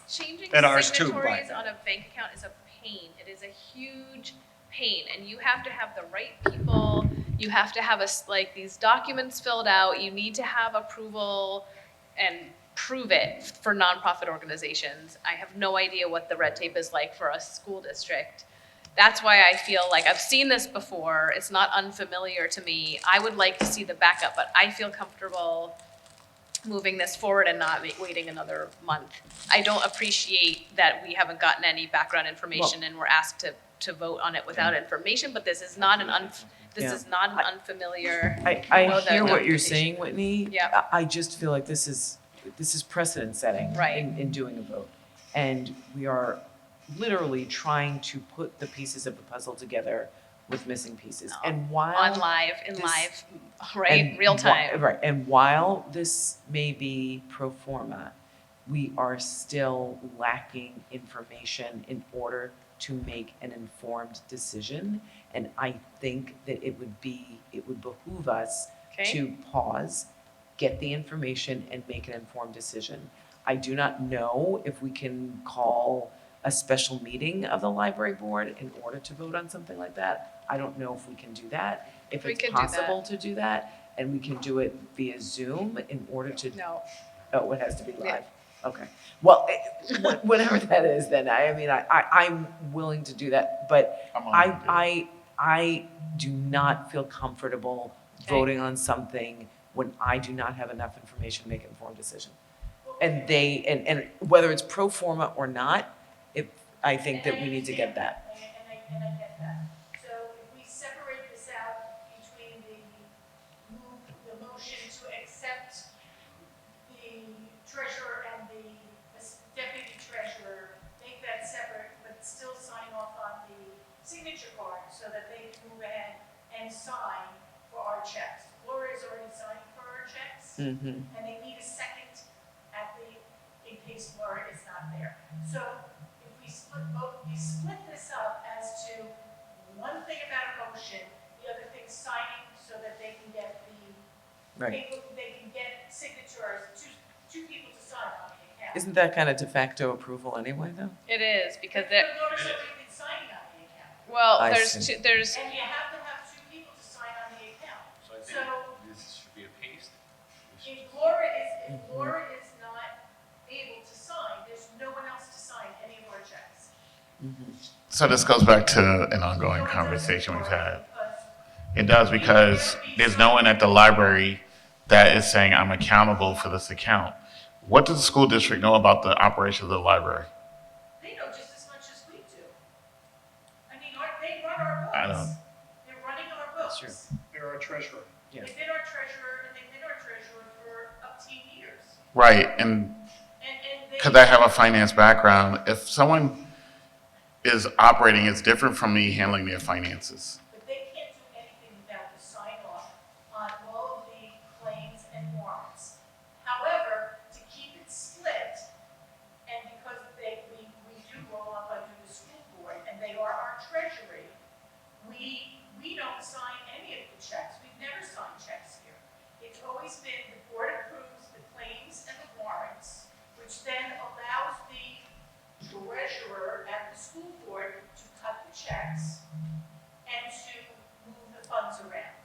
changing And ours too, by signatories the on a bank account is a pain. It is a huge pain, and you have to have the right people. You have to have these documents filled out. You need to have approval and prove it for nonprofit organizations. I have no idea what the red tape is like for a school district. That's why I feel like I've seen this before. It's not unfamiliar to me. I would like to see the backup, but I feel comfortable moving this forward and not waiting another month. I don't appreciate that we haven't gotten any background information and we're asked to vote on it without information, but this is not an unfamiliar. I know the hear what you're documentation. saying, Whitney. Yeah. I just feel like this is precedent setting Right. in doing a vote. And we are literally trying to put the pieces of the puzzle together with missing pieces. No. And while On live, in this- live, right, and real whi- time. Right, and while this may be pro forma, we are still lacking information in order to make an informed decision. And I think that it would behoove us Okay. to pause, get the information, and make an informed decision. I do not know if we can call a special meeting of the library board in order to vote on something like that. I don't know if we can do that. If We it's could do that. possible to do that, and we can do it via Zoom in order to, No, oh, it has to be Yeah. live? Okay. Well, whatever that is, then, I'm willing to do that, but I'm on board. I do not feel comfortable Okay. voting on something when I do not have enough information to make an informed decision. And and whether it's pro forma or not, I think that we need to get that. And I get that. So if we separate this out between the motion to accept the treasurer and the deputy treasurer, make that separate, but still sign off on the signature card so that they can move ahead and sign for our checks. Gloria's already signed for our checks, Mm-hmm. and they need a second in case Laura is not there. So if we split this up as to one thing about a motion, the other thing signing so that they can get the Right. people, they can get signatures, two people to sign on the account. Isn't that kind of de facto approval anyway, though? it is, because But there, Laura's already been signing on the account. well, I there's see. there's, And you have to have two people to sign on the account. So I So think this should be a paste. if Laura is not able to sign, there's no one else to sign any of our checks. So this goes back to an ongoing conversation we've had. It does because there's no one at the library that is saying I'm accountable for this account. What does the school district know about the operation of the library? They know just as much as we do. I mean, they run our books. I don't- They're running our books. That's true. They're our treasurer. Yeah. They've been our treasurer, and they've been our treasurer for up to years. Right, and And they. because I have a finance background, if someone is operating, it's different from me handling their finances. But they can't do anything without the sign off on all of the claims and warrants. However, to keep it split, and because we do roll up under the school board, and they are our treasury, we don't sign any of the checks. We've never signed checks here. It's always been the board approves the claims and the warrants, which then allows the treasurer and the school board to cut the checks and to move the funds around.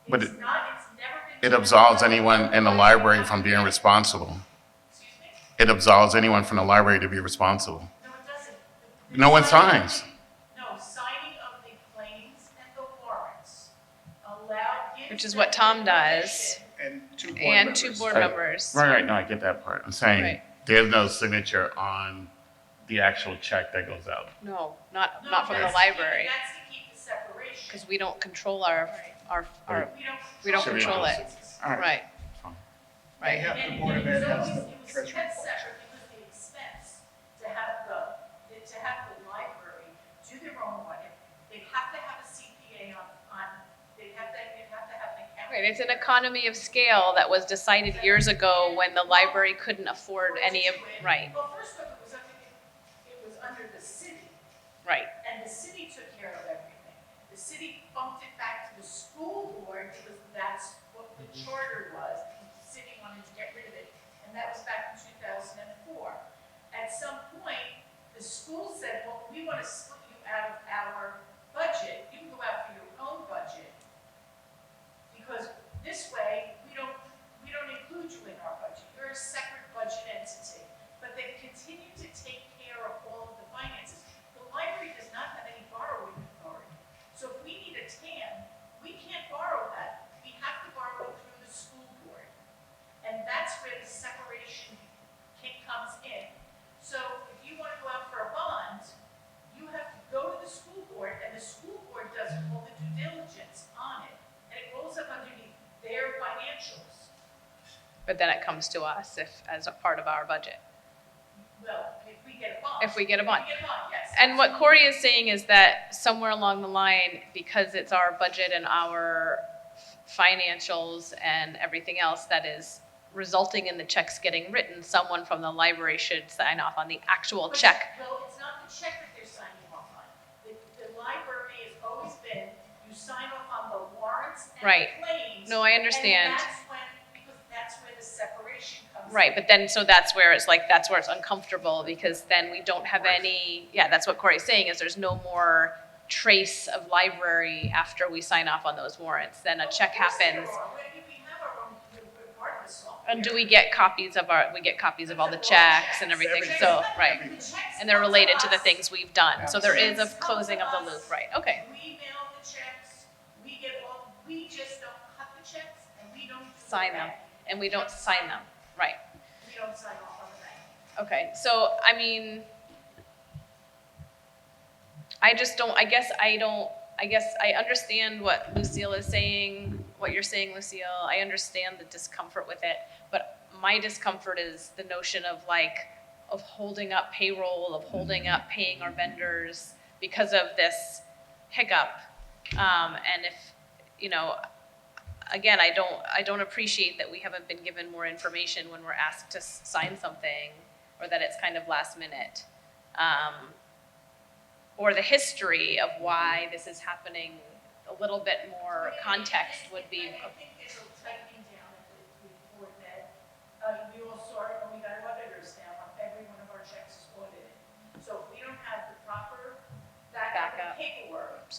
But It's never been. It absolves anyone in the library from being responsible. Excuse me? It absolves anyone from the library to be responsible. No, it doesn't. No one signs. No, signing of the claims and the warrants gives which is them what Tom the does, permission. And two board and members. two board Right. members. Right, no, I get that part. I'm saying Right. there's no signature on the actual check that goes out. No, not No, from the that's to keep- library, That's to keep the separation. because we don't control our, we don't Should be control it. posted. All right. Right, Fine. They right. have, the And Board of it Ed was has always, the it was treasury kept function. separate because the expense to have the library do their own audit. They have to have a CPA they have to have an accountant. Right, it's an economy of scale that was decided years ago when the library couldn't afford any of, right, Well, first off, it was under the city, right. and the city took care of everything. The city bumped it back to the school board because that's what the charter was. The city wanted to get rid of it, and that was back in 2004. At some point, the school said, well, we want to split you out of our budget. You can go out for your own budget. Because this way, we don't include you in our budget. You're a separate budget entity. But they've continued to take care of all of the finances. The library does not have any borrowing authority. So if we need a TAM, we can't borrow that. We have to borrow it through the school board. And that's where the separation comes in. So if you want to go out for a bond, you have to go to the school board, and the school board does all the due diligence on it. And it rolls up underneath their financials. But then it comes to us as a part of our budget. Well, if we get a bond. If we get a bond. If we get a bond, yes. And what Corey is saying is that somewhere along the line, because it's our budget and our financials and everything else that is resulting in the checks getting written, someone from the library should sign off on the actual check. Well, it's not the check that they're signing off on. The library has always been, you sign off on the warrants and Right. the claims. No, I understand. And that's when, because that's where the separation comes in. Right, but then, so that's where it's like, that's where it's uncomfortable, because then we don't have any, yeah, that's what Corey's saying, is there's no more trace of library after we sign off on those warrants, then a check Of course there happens. are. We have our own, we're part of the software. And do we get copies of all the checks and everything, so, right. The checks And they're come to related to the us. things we've done, so there is a Checks come closing to of the us. loop, right, okay. We mail the checks, we get all, we just don't cut the checks and we don't do the Sign them, bank. and we don't sign them, right. We don't sign off on the bank. Okay, so, I mean, I just don't, I guess I understand what Lucille is saying, what you're saying, Lucille. I understand the discomfort with it, but my discomfort is the notion of holding up payroll, of holding up paying our vendors because of this hiccup. And if, again, I don't appreciate that we haven't been given more information when we're asked to sign something, or that it's kind of last minute. Or the history of why this is happening, a little bit more context would be. I think there's a tightening down at the board that, we all saw it when we got our auditors now, every one of our checks is audited. So if we don't have the proper backup Backup. and paperwork,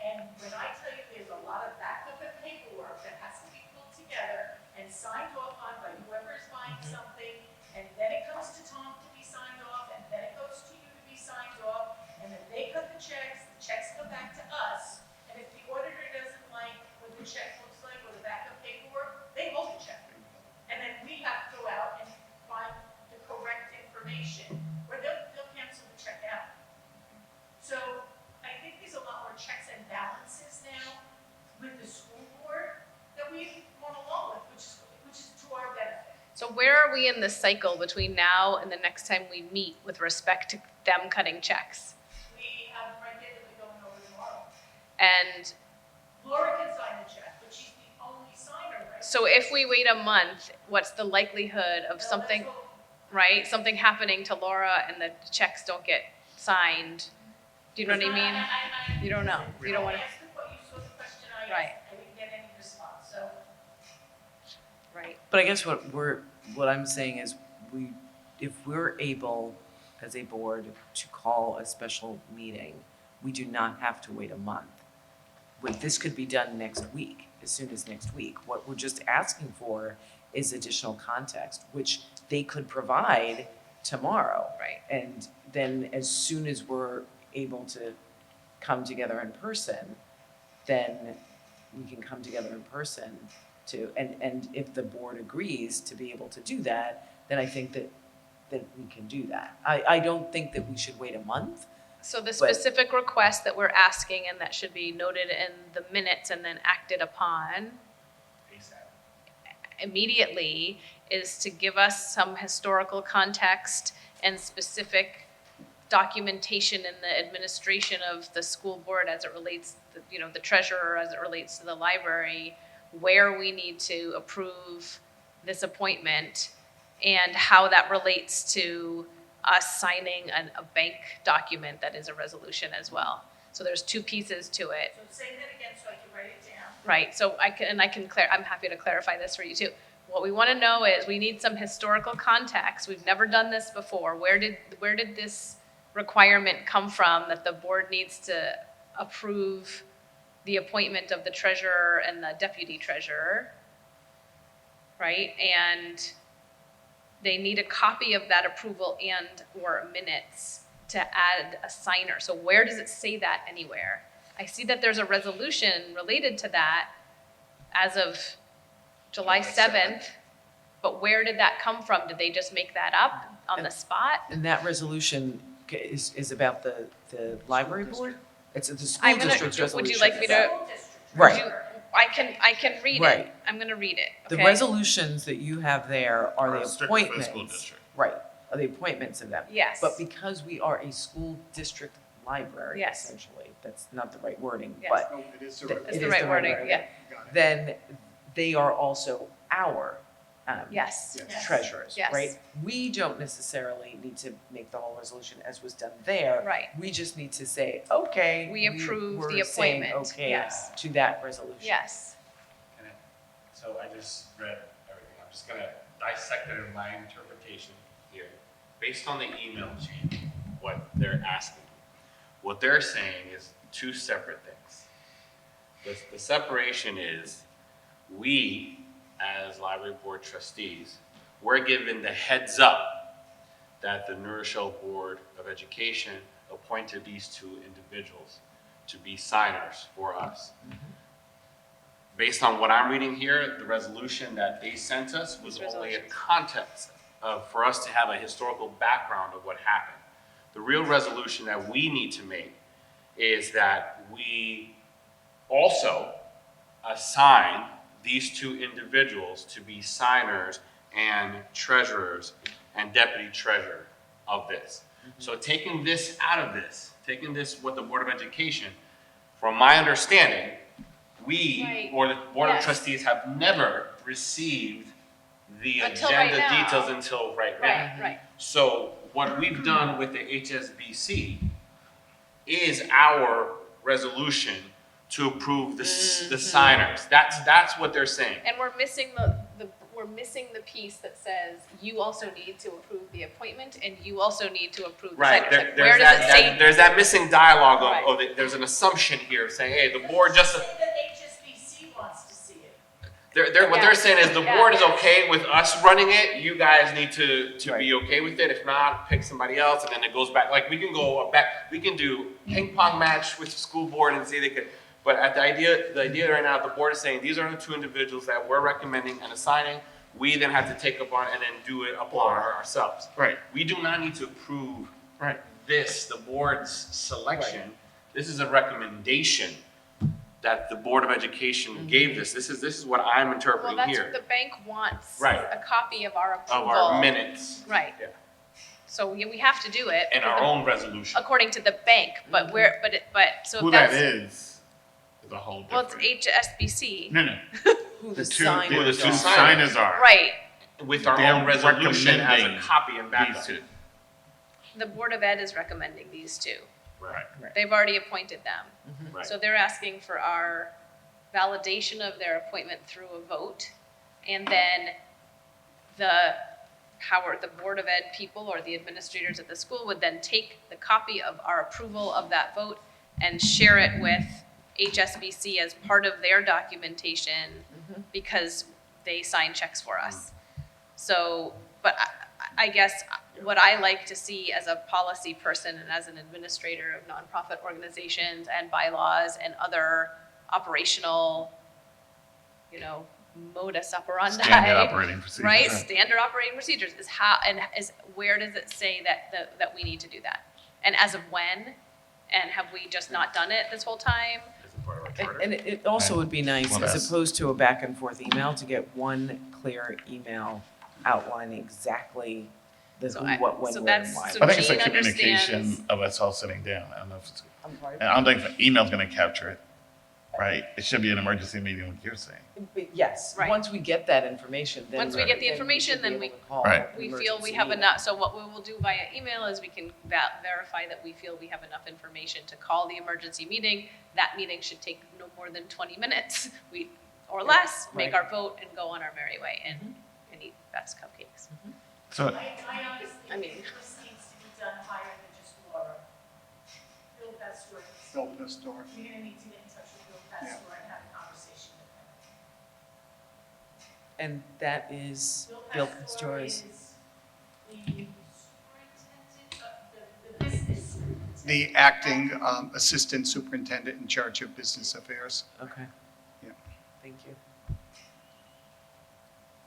and when I tell you there's a lot of backup and paperwork that has to be pulled together and signed off on by whoever is buying something, and then it comes to Tom to be signed off, and then it goes to you to be signed off, and then they cut the checks come back to us, and if the auditor doesn't like what the check looks like or the backup paperwork, they hold the check. And then we have to go out and find the correct information, or they'll cancel the check out. So I think there's a lot more checks and balances now with the school board that we've gone along with, which is to our benefit. So where are we in the cycle between now and the next time we meet with respect to them cutting checks? We have them right there that we're going over tomorrow. And Laura can sign the check, but she's the only signer, right? so if we wait a month, what's the likelihood of No, something, that's what- right? Something happening to Laura and the checks don't get signed? Do you know what I mean? You don't know. You don't want to, I asked what you saw the question I asked. Right. I didn't get any response, so. right? But I guess what I'm saying is if we're able as a board to call a special meeting, we do not have to wait a month. This could be done next week, as soon as next week. What we're just asking for is additional context, which they could provide tomorrow. Right. And then as soon as we're able to come together in person, then we can come together in person and if the board agrees to be able to do that, then I think that we can do that. I don't think that we should wait a month. So the But- specific request that we're asking, and that should be noted in the minutes and then acted upon immediately, is to give us some historical context and specific documentation in the administration of the school board as it relates, the treasurer as it relates to the library, where we need to approve this appointment and how that relates to us signing a bank document that is a resolution as well. So there's two pieces to it. So say that again so I can write it down. Right, so I'm happy to clarify this for you too. What we want to know is, we need some historical context. We've never done this before. Where did this requirement come from that the board needs to approve the appointment of the treasurer and the deputy treasurer? Right, and they need a copy of that approval and/or minutes to add a signer. So where does it say that anywhere? I see that there's a resolution related to that as of July 7th, but where did that come from? Did they just make that up on the spot? And that resolution is about the library board? It's the school I'm gonna, district's resolution. would you like me to, School district. Right. I can read it. Right. I'm gonna read it, The okay? resolutions that you have there are the Strictly for the appointments. school district. Right. the appointments of them. Yes. But because we are a school district library, Yes. essentially, that's not the right wording, Yes. but No, it is the Th- right. It's it the is right the right wording, wording. yeah. Got it. then they are also our Yes. Yes. treasurers, Yes. right? We don't necessarily need to make the whole resolution as was done there. Right. We just need to say, okay. We approve the we're saying appointment. okay Yes. to that resolution. Yes. And so I just read everything. I'm just gonna dissect it in my interpretation here. Based on the email chain, what they're asking. What they're saying is two separate things. The separation is, we, as library board trustees, we're given the heads up that the New Rochelle Board of Education appointed these two individuals to be signers for us. Based on what I'm reading here, the resolution that they sent us was only a context for us to have a historical background of what happened. The real resolution that we need to make is that we also assign these two individuals to be signers and treasurers and deputy treasurer of this. So taking this out of this, taking this with the Board of Education, from my understanding, we, Right. or the Board of Yes. Trustees, have never received the Until right agenda now. details until right now. Right, right. So what we've done with the HSBC is our resolution to approve the signers. That's what they're saying. And we're missing we're missing the piece that says you also need to approve the appointment and you also need to approve the Right, signers. Like, there's where does it say? there's that missing dialogue Right. of there's an assumption here saying, hey, the board just, Say that HSBC wants to see it. what they're saying is the Yeah. board is okay with us running it, you guys need to Right. be okay with it, if not, pick somebody else, and then it goes back, like, we can go back, we can do ping pong match with the school board and see they could, but the idea right now, the board is saying, these are the two individuals that we're recommending and assigning, we then have to take upon and then do it upon ourselves. Right. We do not need to approve Right. this, the board's selection. This is a recommendation that the Board of Education gave this. This is what I'm Well, interpreting that's here what the bank wants. Right. A copy of our of approval. our minutes. Right. Yeah. So we have to do it. And because our the- own resolution. According to the bank, but so Who if that that's. is a whole Well, it's different. HSBC. No. Who The the two signers two are. signers are. Right. With our They're own resolution as a recommending copy and These backup. two. The Board of Ed is recommending these two. Right, They've already appointed them. right. So they're asking for our validation of their appointment through a vote. And then the Board of Ed people or the administrators at the school would then take the copy of our approval of that vote and share it with HSBC as part of their documentation because they sign checks for us. So, but I guess what I like to see as a policy person and as an administrator of nonprofit organizations and bylaws and other operational, modus operandi. Standard operating procedures. Right, standard operating procedures is where does it say that we need to do that? And as of when? And have we just not done it this whole time? As a part of our charter. And it also would be nice, Well, as that's- opposed to a back and forth email, to get one clear email outlining exactly the So who, what, when, so where, and that's- why. so I think it's a Jean communication understands- of us all sitting down. I don't know if it's, I'm sorry? and I don't think the email's gonna capture it, right? It should be an emergency meeting, like you're saying. But yes, Right. once we get that information, then. Once we get the then information, should be then able to call Right. an We feel we emergency have meeting. enough, so what we will do via email is we can verify that we feel we have enough information to call the emergency meeting. That meeting should take no more than 20 minutes, or less, make Right. our vote and go on our merry way and eat Beth's cupcakes. So, I honestly I mean- think this needs to be done higher than just Laura. Bill Pastor, Bill Pastor. we're gonna need to get in touch with Bill Pastor and have a conversation with him. And that is Bill Pastor's. is the superintendent of the business. The acting assistant superintendent in charge of business affairs. Okay. Yeah. Thank you.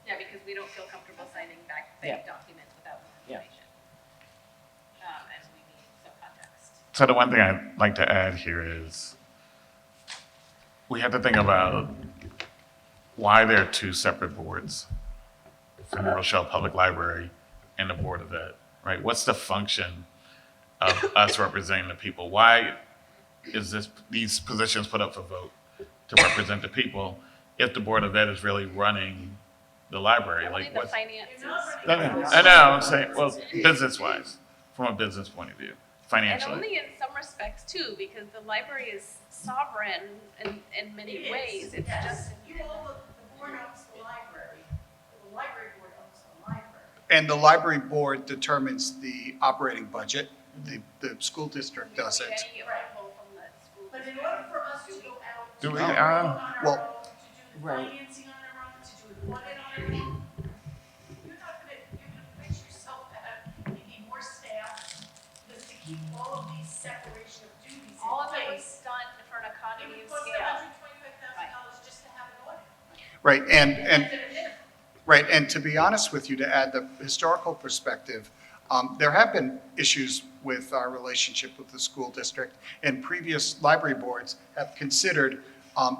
Yeah, because we don't feel comfortable signing back Yeah. documents without more Yeah. information. And we need some context. so the one thing I'd like to add here is we have to think about why there are two separate boards for New Rochelle Public Library and the Board of Ed, right? What's the function of us representing the people? Why is these positions put up for vote to represent the people if the Board of Ed is really running the library? Only Like the what? finances. I know, I'm saying, well, business-wise, from a business point of view, And financially. only in some respects too, because the library is sovereign in many It is, ways. It's yes. just, You all, the board owns the library, the library board owns the library. And the library board determines the operating budget. The school district we don't doesn't. need any approval from the school. But in order for us to go out to Do do we? it on our Well- own, to do the Right. financing on our own, to do an audit on our own, you're gonna fix yourself out. You need more staff, because to keep all of these separation of duties in All of it was place. done for an It economy would of cost scale. $125,000 just to have an audit. Right, and That's at a minimum. right, and to be honest with you, to add the historical perspective, there have been issues with our relationship with the school district, and previous library boards have considered,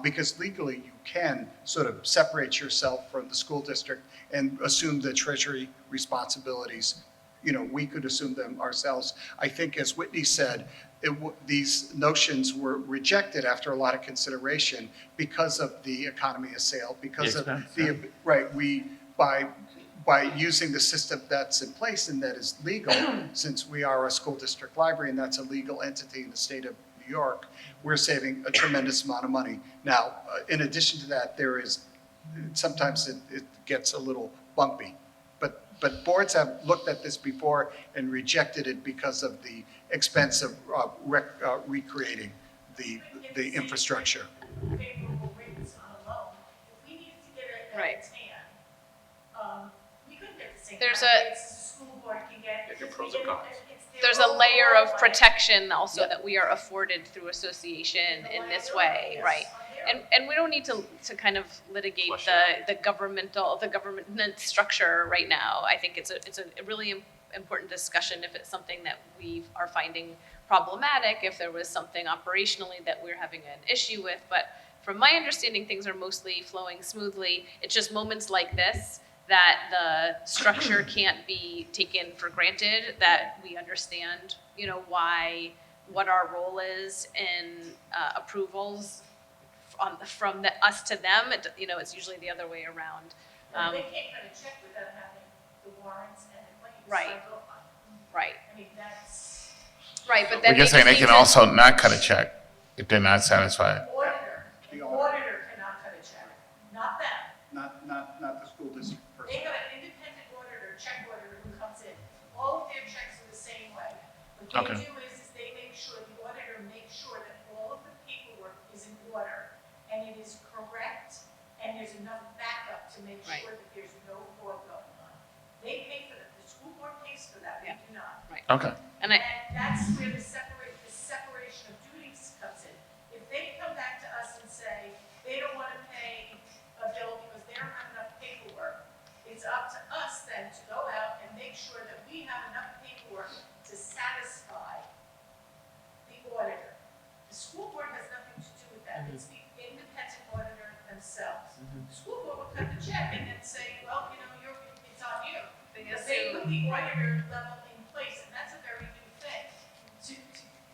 because legally you can sort of separate yourself from the school district and assume the treasury responsibilities. You know, we could assume them ourselves. I think, as Whitney said, these notions were rejected after a lot of consideration because of the economy of scale, because of the, right, by using the system that's in place and that is legal, since we are a school district library and that's a legal entity in the state of New York, we're saving a tremendous amount of money. Now, in addition to that, there is, sometimes it gets a little bumpy. But boards have looked at this before and rejected it because of the expense of recreating the infrastructure. Favorable rates on a loan. If we needed to get a Right. tan, we couldn't get the same. There's kind of a- rates as the school board can get. Your because pros we and get- cons. it's their There's a layer overall of money. protection also Yeah. that we are afforded through association The in this liability way, is right? on their And we don't need to kind of litigate Flush it the government structure right now. I think it's a really important discussion if it's something that we are finding problematic, if there was something operationally that we're having an issue with. But from my understanding, things are mostly flowing smoothly. It's just moments like this that the structure can't be taken for granted, that we understand, you know, what our role is in approvals from us to them. You know, it's usually the other way around. And they can't cut a check without having the warrants and the claims. Right. signed off on. Right, I mean, that's, right, but We're then just saying they just can need to- also not cut a check if they're not satisfied. an auditor cannot cut a check, not them. Not the school district person. They have an independent auditor, check auditor who comes in. All of their checks are the same way. What Okay. they do is they make sure, the auditor makes sure that all of the paperwork is in order and it is correct and there's enough backup to make Right. sure that there's no fraud going on. They pay for that, the school board pays for that, we Yeah. do not. Okay. And I, And that's where the separation of duties comes in. If they come back to us and say they don't want to pay a bill because they don't have enough paperwork, it's up to us then to go out and make sure that we have enough paperwork to satisfy the auditor. The school board has nothing to do with that. It's the independent auditor themselves. The school board will cut the check and then say, well, you know, it's on you. Because they put the auditor level in place, and that's a very new thing.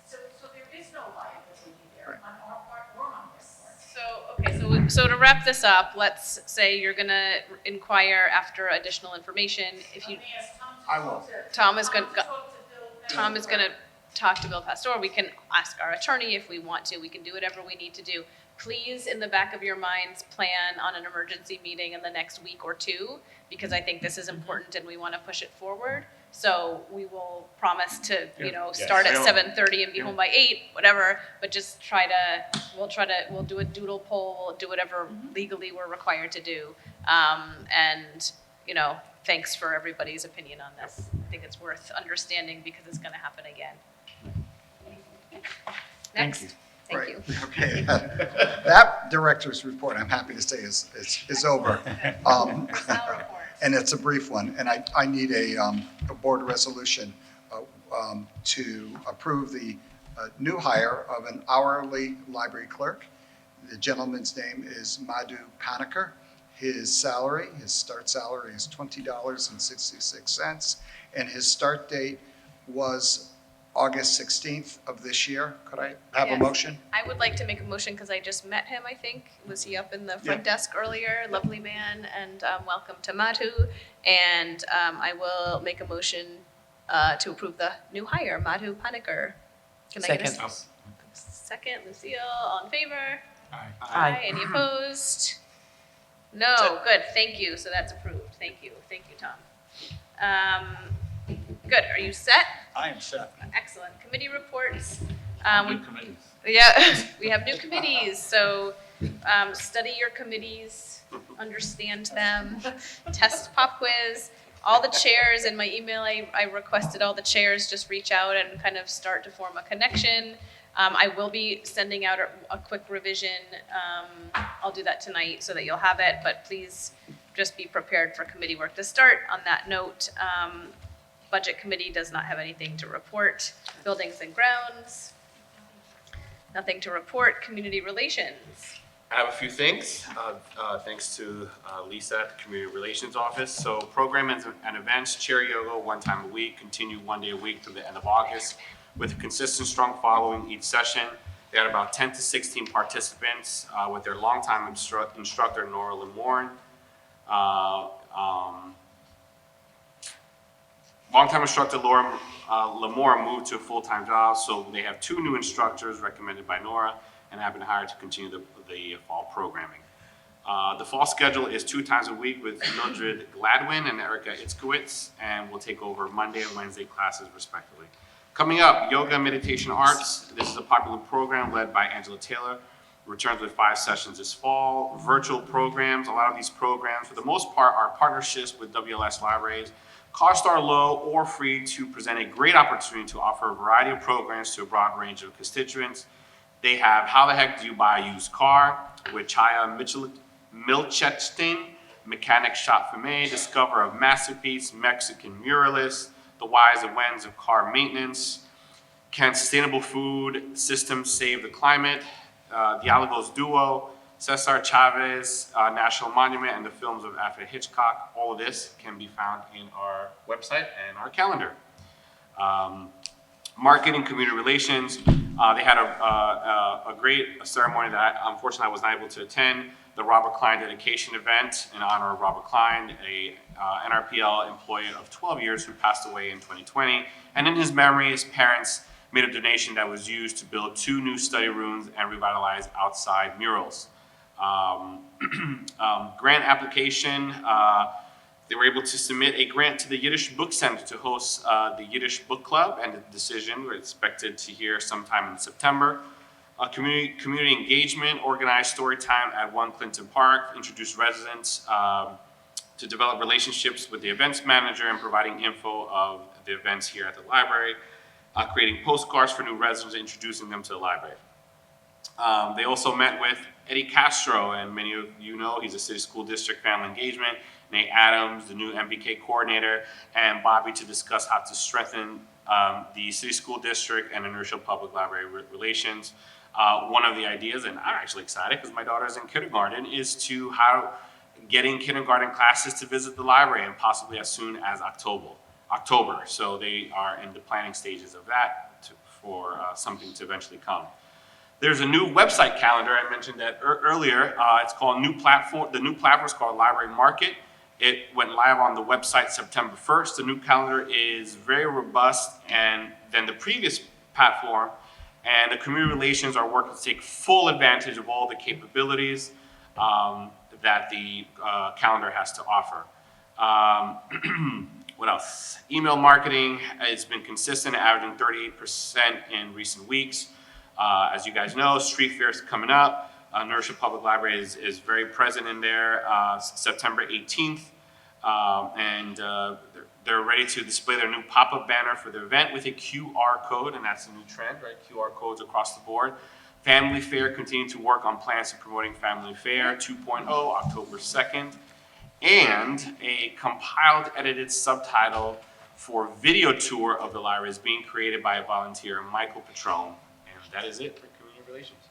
So there is no liability there on our part or on their part. so to wrap this up, let's say you're gonna inquire after additional information. If you, Let me ask Tom to I talk will. to- Tom is to gonna- talk to Bill Tom is Pastor. gonna talk to Bill Pastor, we can ask our attorney if we want to, we can do whatever we need to do. Please, in the back of your minds, plan on an emergency meeting in the next week or two, because I think this is important and we wanna push it forward. So we will promise to, you know, Yeah. start at Yeah. 7:30 and be home by 8, whatever, but just we'll do a doodle poll, we'll do whatever legally we're required to do. And, you know, thanks for everybody's opinion on this. I think it's worth understanding because it's gonna happen again. Next, thank Right. you. Okay, that director's report, I'm happy to say, is over. Personnel report. And it's a brief one, and I need a board resolution to approve the new hire of an hourly library clerk. The gentleman's name is Madhu Paniker. His salary, his start salary is $20.66, and his start date was August 16th of this year. Could I have a Yes. motion? I would like to make a motion because I just met him, I think. Was he up in the front desk earlier? Lovely man, and welcome to Madhu. And I will make a motion to approve the new hire, Madhu Panikkar. Can I get a Second. second? Lucille, all in favor? Aye. Any opposed? No, good, thank you, so that's approved, thank you, Tom. Good, are you set? I am set. Excellent, committee reports. New committees. Yeah, we have new committees, so study your committees, understand them, test pop quiz. All the chairs, in my email, I requested all the chairs just reach out and kind of start to form a connection. I will be sending out a quick revision. I'll do that tonight so that you'll have it, but please just be prepared for committee work to start. On that note, Budget Committee does not have anything to report. Buildings and Grounds, nothing to report. Community Relations. I have a few things, thanks to Lisa at the Community Relations Office. So programs and events, chair yoga 1 time a week, continue 1 day a week through the end of August with a consistent, strong following each session. They had about 10 to 16 participants with their longtime instructor, Nora Lamorne. Longtime instructor Laura Lamore moved to a full-time job, so they have 2 new instructors recommended by Nora and have been hired to continue the fall programming. The fall schedule is 2 times a week with Mildred Gladwin and Erica Itzkowitz, and will take over Monday and Wednesday classes respectively. Coming up, Yoga and Meditation Arts. This is a popular program led by Angela Taylor. Returns with 5 sessions this fall. Virtual programs. A lot of these programs, for the most part, are partnerships with WLS libraries. Costs are low or free to present a great opportunity to offer a variety of programs to a broad range of constituents. They have How the Heck Do You Buy a Used Car? With Chaya Milchetstin, Mechanic Shop for May, Discover of Masterpiece, Mexican Muralist, The Whys and Whens of Car Maintenance, Can Sustainable Food Systems Save the Climate, Dialogos Duo, Cesar Chavez National Monument, and the films of Alfred Hitchcock. All of this can be found in our website and our calendar. Marketing, community relations. They had a great ceremony that unfortunately I was not able to attend. The Robert Klein dedication event in honor of Robert Klein, a NRPL employee of 12 years who passed away in 2020. And in his memory, his parents made a donation that was used to build 2 new study rooms and revitalize outside murals. Grant application. They were able to submit a grant to the Yiddish Book Center to host the Yiddish Book Club, and the decision we're expected to hear sometime in September. Community engagement, organized story time at 1 Clinton Park, introduced residents to develop relationships with the events manager and providing info of the events here at the library, creating postcards for new residents, introducing them to the library. They also met with Eddie Castro, and many of you know he's a city school district family engagement, Nate Adams, the new MBK coordinator, and Bobby to discuss how to strengthen the city school district and inertial public library relations. One of the ideas, and I'm actually excited because my daughter's in kindergarten, is to how getting kindergarten classes to visit the library, and possibly as soon as October. So they are in the planning stages of that for something to eventually come. There's a new website calendar. I mentioned that earlier. It's called the new platform is called Library Market. It went live on the website September 1st. The new calendar is very robust than the previous platform, and the community relations are working to take full advantage of all the capabilities that the calendar has to offer. What else? Email marketing has been consistent, averaging 38% in recent weeks. As you guys know, Street Fair is coming up. Inertial Public Library is very present in there, September 18th. And they're ready to display their new pop-up banner for the event with a QR code, and that's a new trend, right? QR codes across the board. Family Fair continuing to work on plans to promoting Family Fair 2.0, October 2nd. And a compiled, edited subtitle for video tour of the library is being created by a volunteer, Michael Petrone. And that is it for community relations.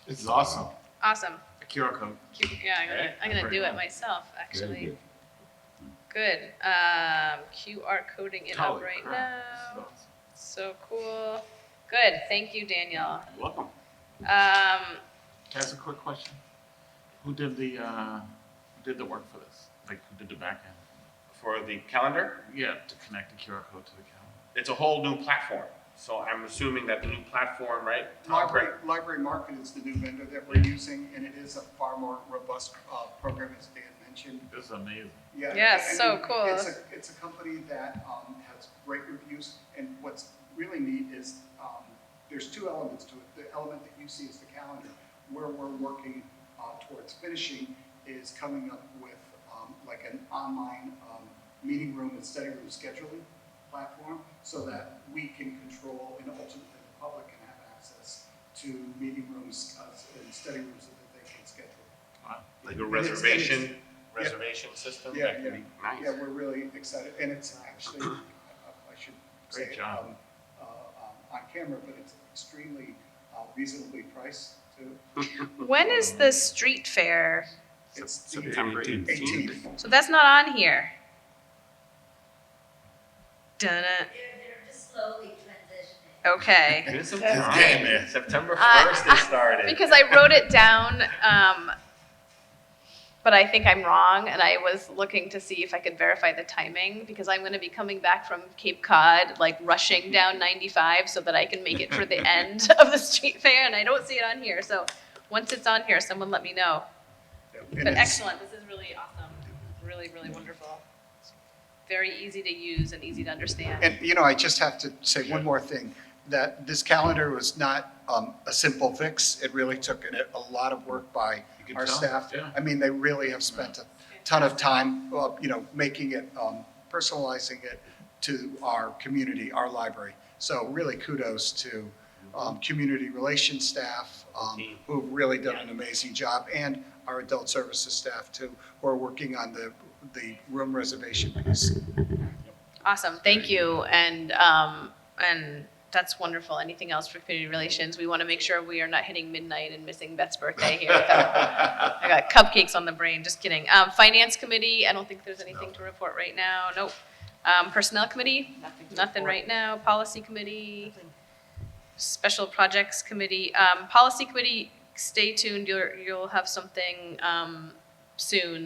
This is awesome. Awesome. I QR code. Yeah, I'm gonna Very do it well. myself, actually. good. Good. QR coding it up Holy right crap, this is now. awesome. So cool. Good. Thank you, Danielle. You're welcome. Um, Can I ask a quick question? Who did the work for this? Like, who did the back end? For the calendar, Yeah, to connect the QR code to the calendar. it's a whole new platform. So I'm assuming that the new platform, right? Library Market is the new vendor that we're using, and it is a far more robust program, as Dan mentioned. This is amazing. Yeah. Yes, and so cool. It's a company that has great reviews, and what's really neat is there's two elements to it. The element that you see is the calendar. Where we're working towards finishing is coming up with like an online meeting room and study room scheduling platform, so that we can control and ultimately the public can have access to meeting rooms and study rooms so that they can schedule. Like a And it's- reservation system? Yeah, That could be Nice. Yeah, we're really excited, and it's actually, I should say Great it job. On camera, but it's extremely reasonably priced too. when is the street fair? It's the September 18th. So that's not on here. Dun They're just slowly transitioning. Okay. There's some It's getting there. September Uh, 1st it started. Because I wrote it down, but I think I'm wrong, and I was looking to see if I could verify the timing, because I'm gonna be coming back from Cape Cod, like rushing down 95 so that I can make it for the end of the street fair, and I don't see it on here, so once it's on here, someone let me know. And But it's- excellent, this is really awesome, really, really wonderful. Very easy to use and easy to understand. And, you know, I just have to say one more thing, that this calendar was not a simple fix. It really took a lot of work by could our tell, staff. yeah. I mean, they really have spent a ton of time, you know, making it, personalizing it to our community, our library. So really kudos to community relations staff, who've really done an amazing job, and our adult services staff too, who are working on the room reservation piece. Awesome, thank you, and that's wonderful. Anything else for community relations? We want to make sure we are not hitting midnight and missing Beth's birthday here. I got cupcakes on the brain, just kidding. Finance committee, I don't think there's anything to report right now, nope. Personnel committee, nothing right now. Policy committee, special projects committee. Policy committee, stay tuned, you'll have something soon,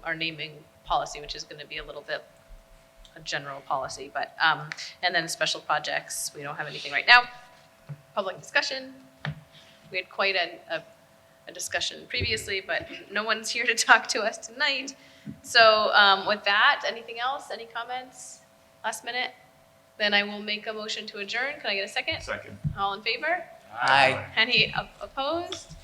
our naming policy, which is going to be a little bit a general policy, but, and then special projects, we don't have anything right now. Public discussion, we had quite a discussion previously, but no one's here to talk to us tonight. So with that, anything else, any comments, last minute? Then I will make a motion to adjourn, can I get a second? Second. All in favor? Aye. Any opposed?